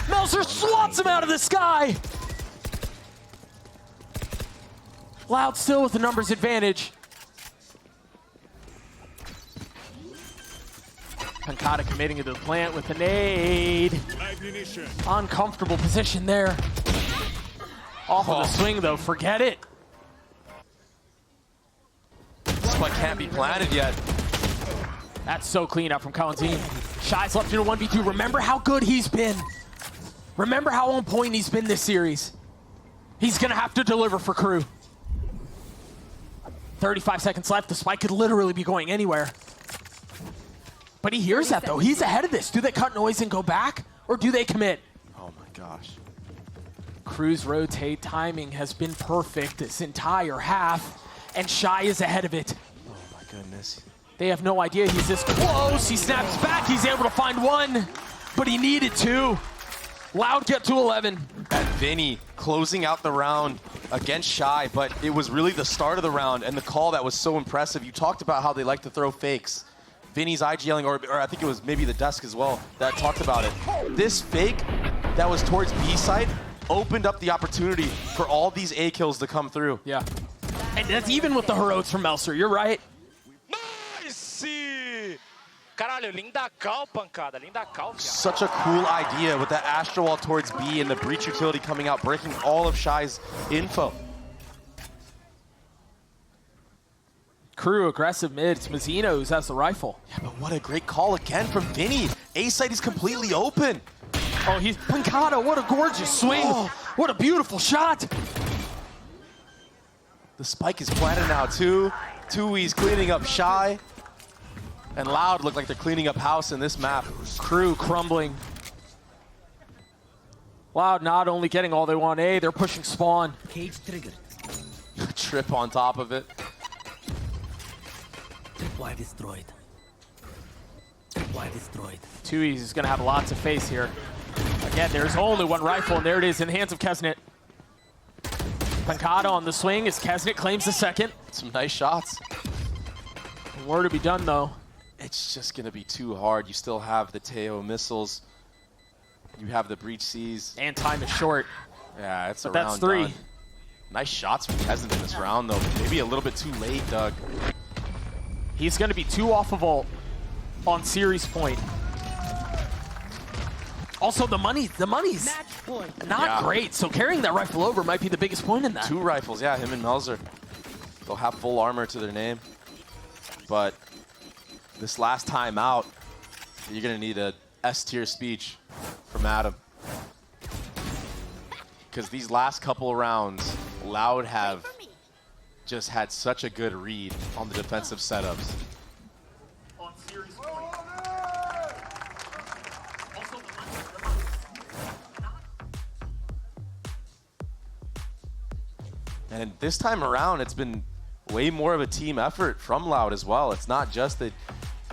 Melser swats him out of the sky! Loud still with the numbers advantage. Pancata committing to the plant with a nade. Uncomfortable position there. Off of the swing though, forget it. This one can't be planted yet. That's so clean out from Kalanzine. Shy's left in a 1v2. Remember how good he's been. Remember how on point he's been this series. He's gonna have to deliver for Crew. 35 seconds left. The spike could literally be going anywhere. But he hears that though. He's ahead of this. Do they cut noise and go back? Or do they commit? Oh my gosh. Crew's rotate timing has been perfect this entire half. And Shy is ahead of it. Oh my goodness. They have no idea he's this close. He snaps back. He's able to find 1, but he needed 2. Loud get to 11. And Vinny closing out the round against Shy, but it was really the start of the round and the call that was so impressive. You talked about how they like to throw fakes. Vinny's IGLing, or I think it was maybe the desk as well, that talked about it. This fake that was towards B side opened up the opportunity for all these A kills to come through. Yeah. And that's even with the heroics from Melser. You're right. Nice! Such a cool idea with the Astro Wall towards B and the breach utility coming out, breaking all of Shy's info. Crew aggressive mid. It's Mazzino who has the rifle. Yeah, but what a great call again from Vinny. A site is completely open. Oh, he's Pancata. What a gorgeous swing. Oh. What a beautiful shot. The spike is planted now too. Tui's cleaning up Shy. And Loud look like they're cleaning up house in this map. Crew crumbling. Loud not only getting all they want A, they're pushing spawn. Cage triggered. Trip on top of it. Tripwire destroyed. Tripwire destroyed. Tui's is going to have lots of face here. Again, there's only one rifle, and there it is in the hands of Kesnet. Pancata on the swing as Kesnet claims the second. Some nice shots. More to be done, though. It's just going to be too hard. You still have the Teo missiles. You have the breach Cs. And time is short. Yeah, it's but a round that's three. done. Nice shots from Kesnet in this round, though. Maybe a little bit too late, Doug. He's going to be 2 off of ult on series point. Also, the money's not great, so carrying that rifle over might be the biggest point in that. 2 rifles, yeah, him and Melzer. They'll have full armor to their name. But this last time out, you're going to need a S-tier speech from Adam. Because these last couple of rounds, Loud have just had such a good read on the defensive setups. And this time around, it's been way more of a team effort from Loud as well. It's not just the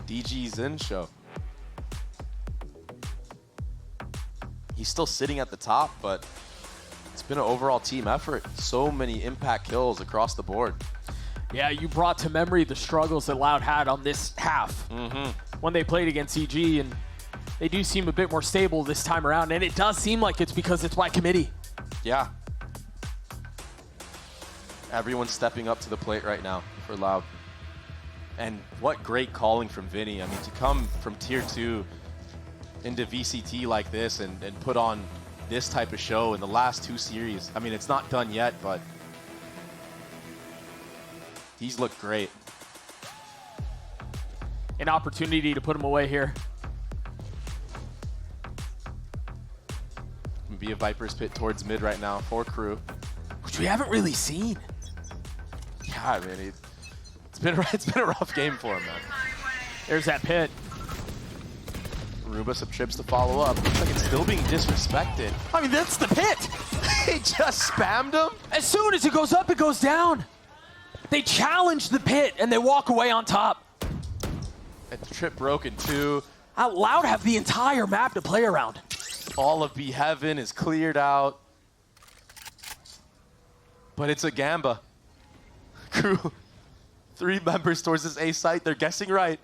DG Zin show. He's still sitting at the top, but it's been an overall team effort. So many impact kills across the board. Yeah, you brought to memory the struggles that Loud had on this half when they played against EG, and they do seem a bit more stable this time around, and it does seem like it's because it's by committee. Yeah. Everyone's stepping up to the plate right now for Loud. And what great calling from Vinny. I mean, to come from Tier 2 into VCT like this and put on this type of show in the last 2 series. I mean, it's not done yet, but he's looked great. An opportunity to put him away here. Be a Viper's pit towards mid right now for Crew. Which we haven't really seen. Yeah, I mean, it's been a rough game for him, man. There's that pit. Ruba some trips to follow up. Looks like it's still being disrespected. I mean, that's the pit. He just spammed him. As soon as it goes up, it goes down. They challenge the pit, and they walk away on top. And the trip broken too. Loud have the entire map to play around. All of B Heaven is cleared out. But it's a Gamba. Crew, 3 members towards this A site. They're guessing right.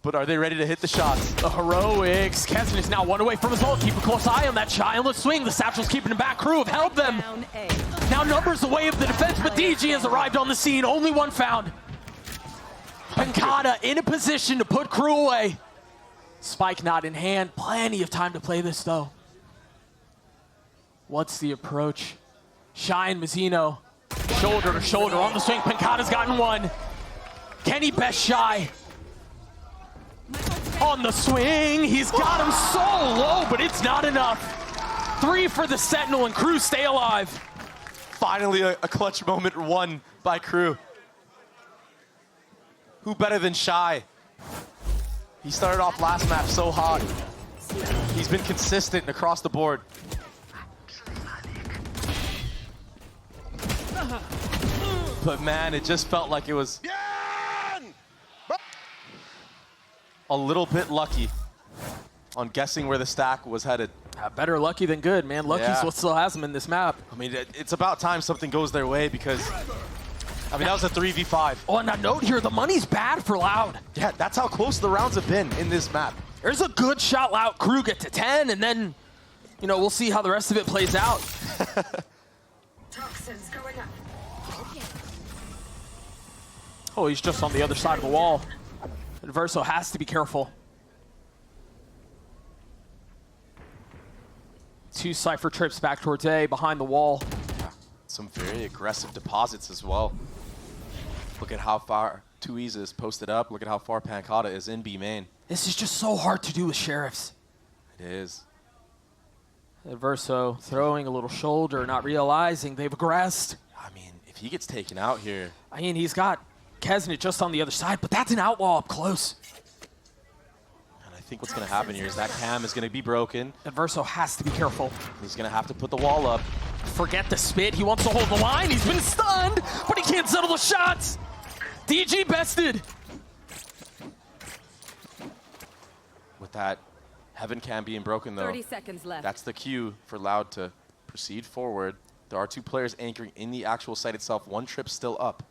But are they ready to hit the shots? The heroics. Keston is now 1 away from his ult. Keep a close eye on that Shy on the swing. The Satchel's keeping him back. Crew have held them. Now numbers the way of the defense, but DG has arrived on the scene. Only 1 found. Pancata in a position to put Crew away. Spike not in hand. Plenty of time to play this, though. What's the approach? Shy and Mazzino. Shoulder to shoulder on the swing. Pancata's gotten 1. Can he best Shy? On the swing. He's got him so low, but it's not enough. 3 for the Sentinel, and Crew stay alive. Finally, a clutch moment won by Crew. Who better than Shy? He started off last map so hot. He's been consistent across the board. But man, it just felt like it was a little bit lucky on guessing where the stack was headed. Better lucky than good, man. Lucky's what still has him in this map. I mean, it's about time something goes their way because, I mean, that was a 3v5. Oh, and a note here, the money's bad for Loud. Yeah, that's how close the rounds have been in this map. There's a good shot, Loud. Crew get to 10, and then, you know, we'll see how the rest of it plays out. Toxins going up. Oh, he's just on the other side of the wall. Verso has to be careful. 2 Cypher trips back towards A, behind the wall. Yeah, some very aggressive deposits as well. Look at how far 2E's is posted up. Look at how far Pancata is in B main. This is just so hard to do with Sheriffs. It is. Verso throwing a little shoulder, not realizing they've aggressed. I mean, if he gets taken out here. I mean, he's got Kesnet just on the other side, but that's an outlaw up close. And I think what's going to happen here is that cam is going to be broken. And Verso has to be careful. He's going to have to put the wall up. Forget the spit. He wants to hold the line. He's been stunned, but he can't settle the shots. DG bested. With that Heaven cam being broken, though, 30 seconds left. that's the cue for Loud to proceed forward. There are 2 players anchoring in the actual site itself. 1 trip still up.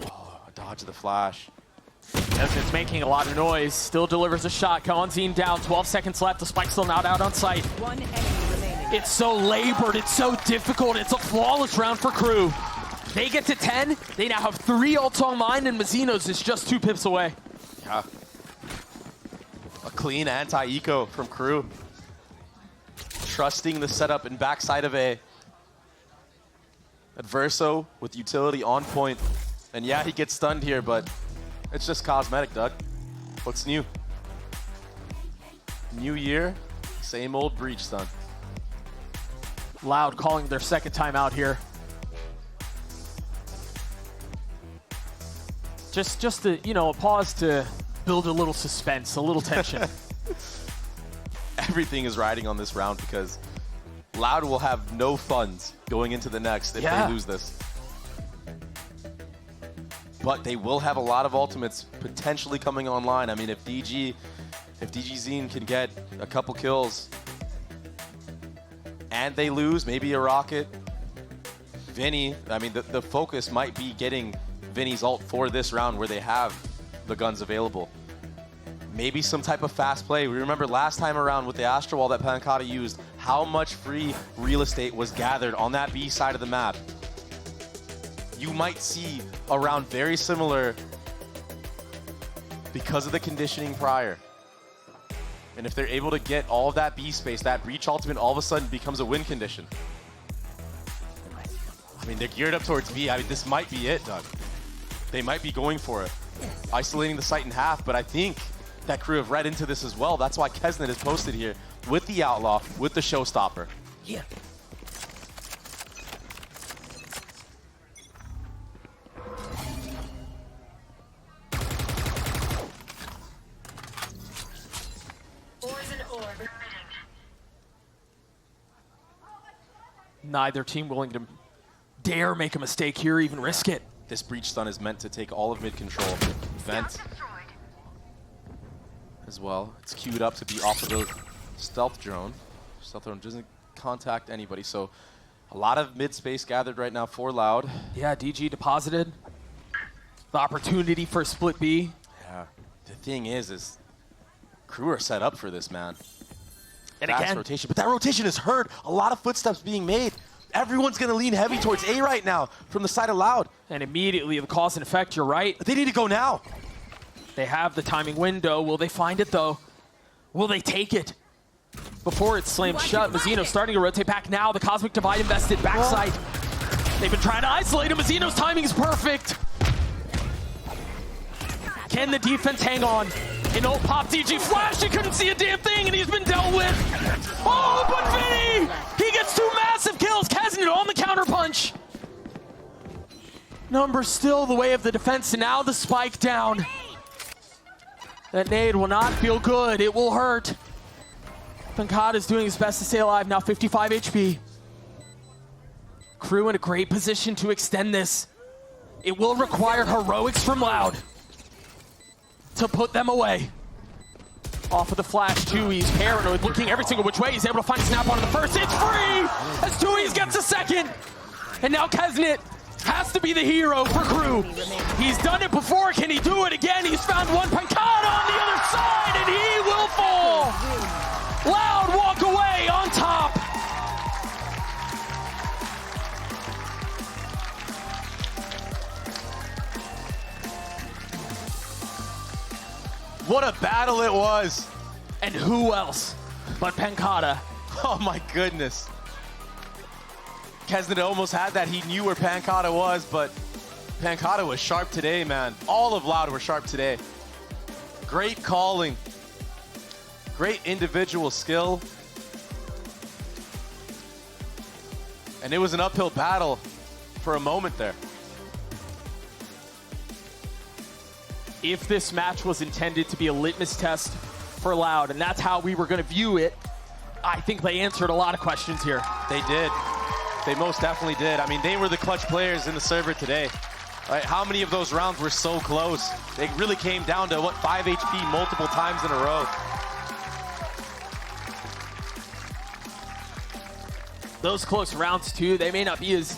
Oh, a dodge of the flash. Kesnet's making a lot of noise. Still delivers a shot. Kawanzine down. 12 seconds left. The spike's still not out on site. 1 enemy remaining. It's so labored. It's so difficult. It's a flawless round for Crew. They get to 10. They now have 3 ults online, and Mazzinos is just 2 pips away. Yeah. A clean anti-eco from Crew. Trusting the setup and backside of A. Adverso with utility on point. And yeah, he gets stunned here, but it's just cosmetic, Doug. What's new? New year, same old breach stun. Loud calling their second time out here. Just to, you know, a pause to build a little suspense, a little tension. Everything is riding on this round because Loud will have no funds going into the next if they lose this. But they will have a lot of ultimates potentially coming online. I mean, if DG Zine can get a couple kills and they lose, maybe a rocket, Vinny, I mean, the focus might be getting Vinny's ult for this round where they have the guns available. Maybe some type of fast play. We remember last time around with the Astro Wall that Pancata used, how much free real estate was gathered on that B side of the map. You might see a round very similar because of the conditioning prior. And if they're able to get all of that B space, that breach ultimate all of a sudden becomes a win condition. I mean, they're geared up towards B. I mean, this might be it, Doug. They might be going for it. Isolating the site in half, but I think that Crew have read into this as well. That's why Kesnet is posted here with the Outlaw, with the Showstopper. Yeah. Neither team willing to dare make a mistake here, even risk it. This breach stun is meant to take all of mid control. Vent as well. It's queued up to be off of the stealth drone. Stealth drone doesn't contact anybody, so a lot of mid space gathered right now for Loud. Yeah, DG deposited. The opportunity for a split B. Yeah. The thing is Crew are set up for this, man. And Fast again, rotation, but that rotation is heard. A lot of footsteps being made. Everyone's gonna lean heavy towards A right now from the side of Loud. and immediately the cause and effect, you're right. They need to go now. They have the timing window. Will they find it, though? Will they take it? Before it's slammed shut, Mazzino starting to rotate back now. The Cosmic Divide invested backside. They've been trying to isolate him. Mazzino's timing is perfect. Can the defense hang on? An ult pop DG flash. He couldn't see a damn thing, and he's been dealt with. Oh, but Vinny! He gets 2 massive kills. Kesnet on the counterpunch. Numbers still the way of the defense, and now the spike down. That nade will not feel good. It will hurt. Pancata is doing his best to stay alive, now 55 HP. Crew in a great position to extend this. It will require heroics from Loud to put them away. Off of the flash, Tui's paranoid, looking every single which way. He's able to find a snap onto the first. It's free! As Tui's gets a second. And now Kesnet has to be the hero for Crew. He's done it before. Can he do it again? He's found one. Pancata on the other side, and he will fall. Loud walk away on top. What a battle it was. And who else but Pancata? Oh my goodness. Kesnet almost had that. He knew where Pancata was, but Pancata was sharp today, man. All of Loud were sharp today. Great calling. Great individual skill. And it was an uphill battle for a moment there. If this match was intended to be a litmus test for Loud, and that's how we were going to view it, I think they answered a lot of questions here. They did. They most definitely did. I mean, they were the clutch players in the server today. Right? How many of those rounds were so close? They really came down to, what, 5 HP multiple times in a row. Those close rounds, too, they may not be as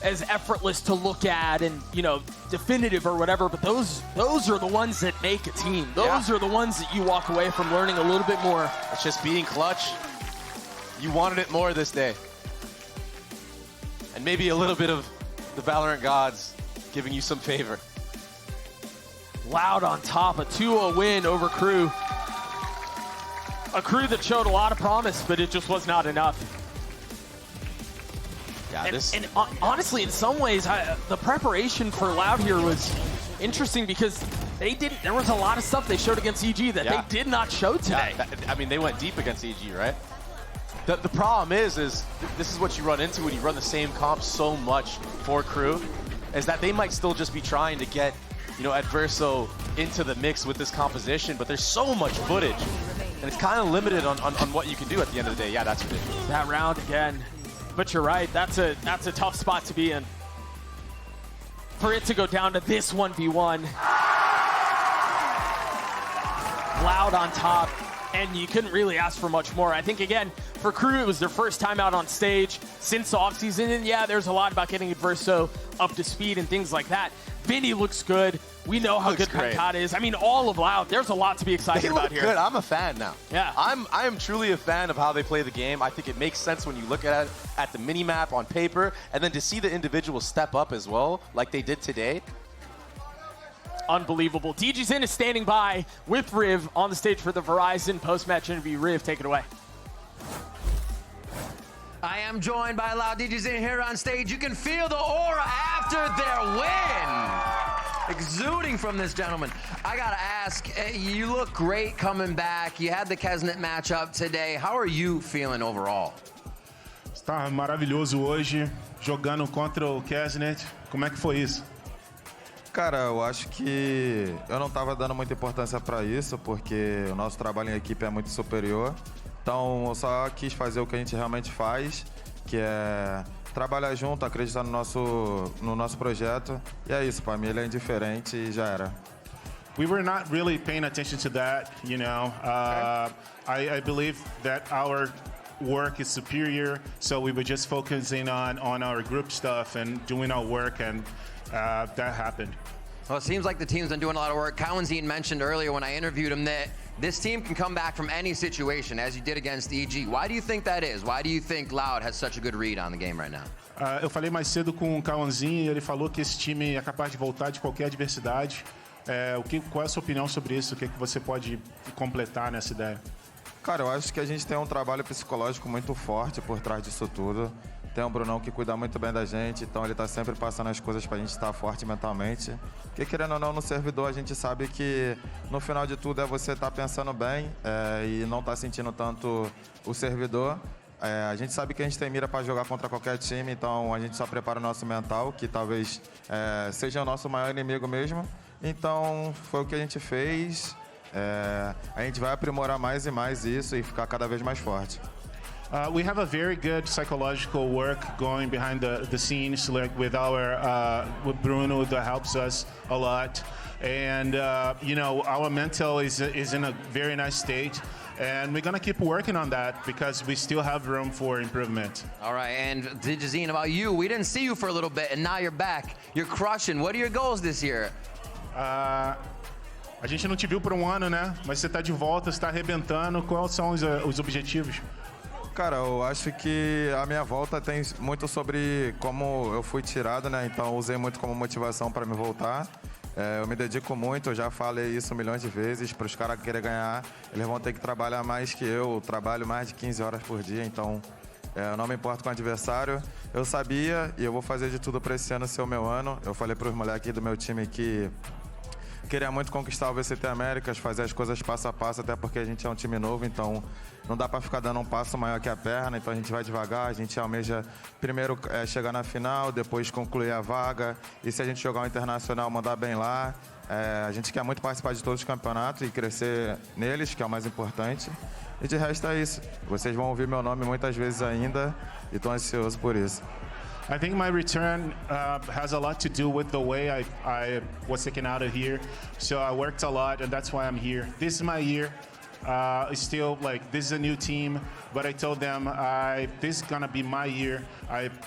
effortless to look at and, you know, definitive or whatever, but those are the ones that make a team. Those are the ones that you walk away from learning a little bit more. It's just being clutch. You wanted it more this day. And maybe a little bit of the Valorant gods giving you some favor. Loud on top, a 2-0 win over Crew. A Crew that showed a lot of promise, but it just was not enough. Yeah, and honestly, in some ways, the preparation for Loud here was interesting because there was a lot of stuff they showed against EG that they did not show today. I mean, they went deep against EG, right? The problem is this is what you run into when you run the same comp so much for Crew, is that they might still just be trying to get, you know, Adverso into the mix with this composition, but there's so much footage, and it's kind of limited on what you can do at the end of the day. Yeah, that's ridiculous. That round again. But you're right, that's a tough spot to be in. For it to go down to this 1v1. Loud on top, and you couldn't really ask for much more. I think, again, for Crew, it was their first time out on stage since the offseason, and yeah, there's a lot about getting Adverso up to speed and things like that. Vinny looks good. We know how good Pancata is. I mean, all of Loud, there's a lot to be excited about here. Good. I'm a fan now. Yeah. I am truly a fan of how they play the game. I think it makes sense when you look at it at the mini-map on paper, and then to see the individuals step up as well, like they did today. Unbelievable. DGZin is standing by with Riv on the stage for the Verizon post-match interview. Riv, take it away. I am joined by Loud DGZin here on stage. You can feel the aura after their win, exuding from this gentleman. I gotta ask, you look great coming back. You had the Kesnet matchup today. How are you feeling overall? Está maravilhoso hoje, jogando contra o Kesnet. Como é que foi isso? Cara, eu acho que eu não estava dando muita importância para isso, porque o nosso trabalho em equipe é muito superior. Então, eu só quis fazer o que a gente realmente faz, que é trabalhar junto, acreditar no nosso projeto. E é isso, para mim ele é indiferente e já era. We were not really paying attention to that, you know. I believe that our work is superior, so we were just focusing on our group stuff and doing our work, and that happened. Well, it seems like the team's been doing a lot of work. Cowanzine mentioned earlier when I interviewed him that this team can come back from any situation, as you did against EG. Why do you think that is? Why do you think Loud has such a good read on the game right now? Eu falei mais cedo com o Cowanzine e ele falou que esse time é capaz de voltar de qualquer adversidade. Qual é a sua opinião sobre isso? O que você pode completar nessa ideia? Cara, eu acho que a gente tem um trabalho psicológico muito forte por trás disso tudo. Tem o Brunão que cuida muito bem da gente, então ele tá sempre passando as coisas pra gente estar forte mentalmente. Porque querendo ou não, no servidor a gente sabe que no final de tudo é você estar pensando bem e não tá sentindo tanto o servidor. A gente sabe que a gente tem mira para jogar contra qualquer time, então a gente só prepara o nosso mental, que talvez seja o nosso maior inimigo mesmo. Então foi o que a gente fez. A gente vai aprimorar mais e mais isso e ficar cada vez mais forte. We have a very good psychological work going behind the scenes, like with with Bruno, that helps us a lot. And you know, our mental is in a very nice state, and we're gonna keep working on that because we still have room for improvement. All right, and DGZin, about you, we didn't see you for a little bit, and now you're back. You're crushing. What are your goals this year? A gente não te viu por um ano, né? Mas você tá de volta, você tá arrebentando. Quais são os objetivos? Cara, eu acho que a minha volta tem muito sobre como eu fui tirado, né? Então eu usei muito como motivação para me voltar. Eu me dedico muito, eu já falei isso milhões de vezes. Para os caras querer ganhar, eles vão ter que trabalhar mais que eu trabalho mais de 15 horas por dia, então eu não me importo com o adversário. Eu sabia e eu vou fazer de tudo para esse ano ser o meu ano. Eu falei para os moleques do meu time que queria muito conquistar o VCT Americas, fazer as coisas passo a passo, até porque a gente é um time novo, então não dá para ficar dando um passo maior que a perna, então a gente vai devagar, a gente almeja primeiro chegar na final, depois concluir a vaga, e se a gente jogar o internacional, mandar bem lá. A gente quer muito participar de todos os campeonatos e crescer neles, que é o mais importante. E de resto é isso. Vocês vão ouvir meu nome muitas vezes ainda e estou ansioso por isso. I think my return has a lot to do with the way I was taken out of here. So I worked a lot, and that's why I'm here. This is my year. It's still like this is a new team, but I told them this is gonna be my year.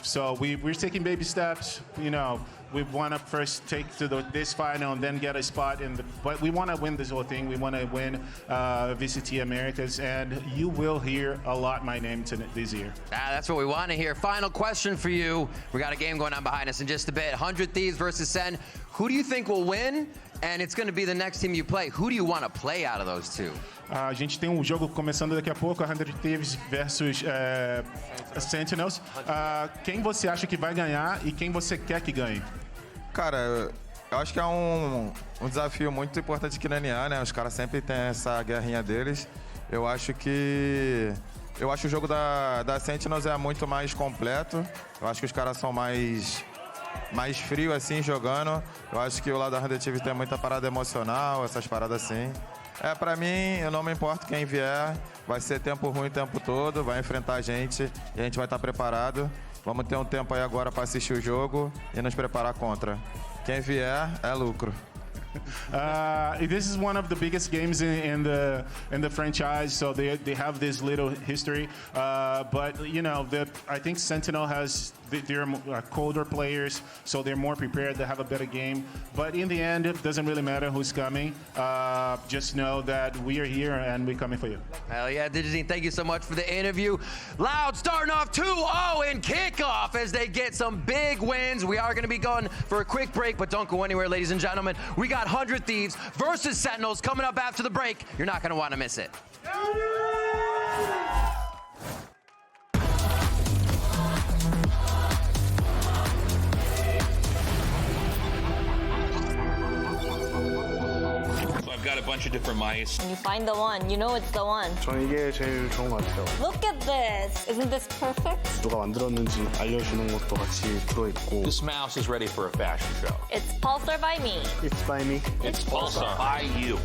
So we're taking baby steps. You know, we want to first take to this final and then get a spot in the. But we want to win this whole thing. We want to win VCT Americas, and you will hear a lot my name this year. That's what we want to hear. Final question for you. We got a game going on behind us in just a bit. 100 Thieves versus Sen. Who do you think will win? And it's going to be the next team you play. Who do you want to play out of those two? A gente tem um jogo começando daqui a pouco, 100 Thieves versus Sentinels. Quem você acha que vai ganhar e quem você quer que ganhe? Cara, eu acho que é um desafio muito importante aqui na NA, né? Os caras sempre têm essa guerrinha deles. Eu acho o jogo da Sentinels é muito mais completo. Eu acho que os caras são mais frio assim jogando. Eu acho que o lado da 100 Thieves tem muita parada emocional, essas paradas assim. Pra mim, eu não me importo quem vier. Vai ser tempo ruim o tempo todo, vai enfrentar a gente e a gente vai estar preparado. Vamos ter um tempo aí agora para assistir o jogo e nos preparar contra. Quem vier é lucro. This is one of the biggest games in the franchise, so they have this little history. But you know, I think Sentinel they're colder players, so they're more prepared. They have a better game. But in the end, it doesn't really matter who's coming. Just know that we are here and we're coming for you. Hell yeah, Digizine, thank you so much for the interview. Loud starting off 2-0 in kickoff as they get some big wins. We are going to be going for a quick break, but don't go anywhere, ladies and gentlemen. We got 100 Thieves versus Sentinels coming up after the break. You're not going to want to miss it. I've got a bunch of different mice. When you find the one, you know it's the one. 저는 이게 제일 좋은 것 같아요. Look at this! Isn't this perfect? 누가 만들었는지 알려주는 것도 같이 들어있고. This mouse is ready for a fashion show. It's Pulsar by me. It's by me. It's Pulsar by you.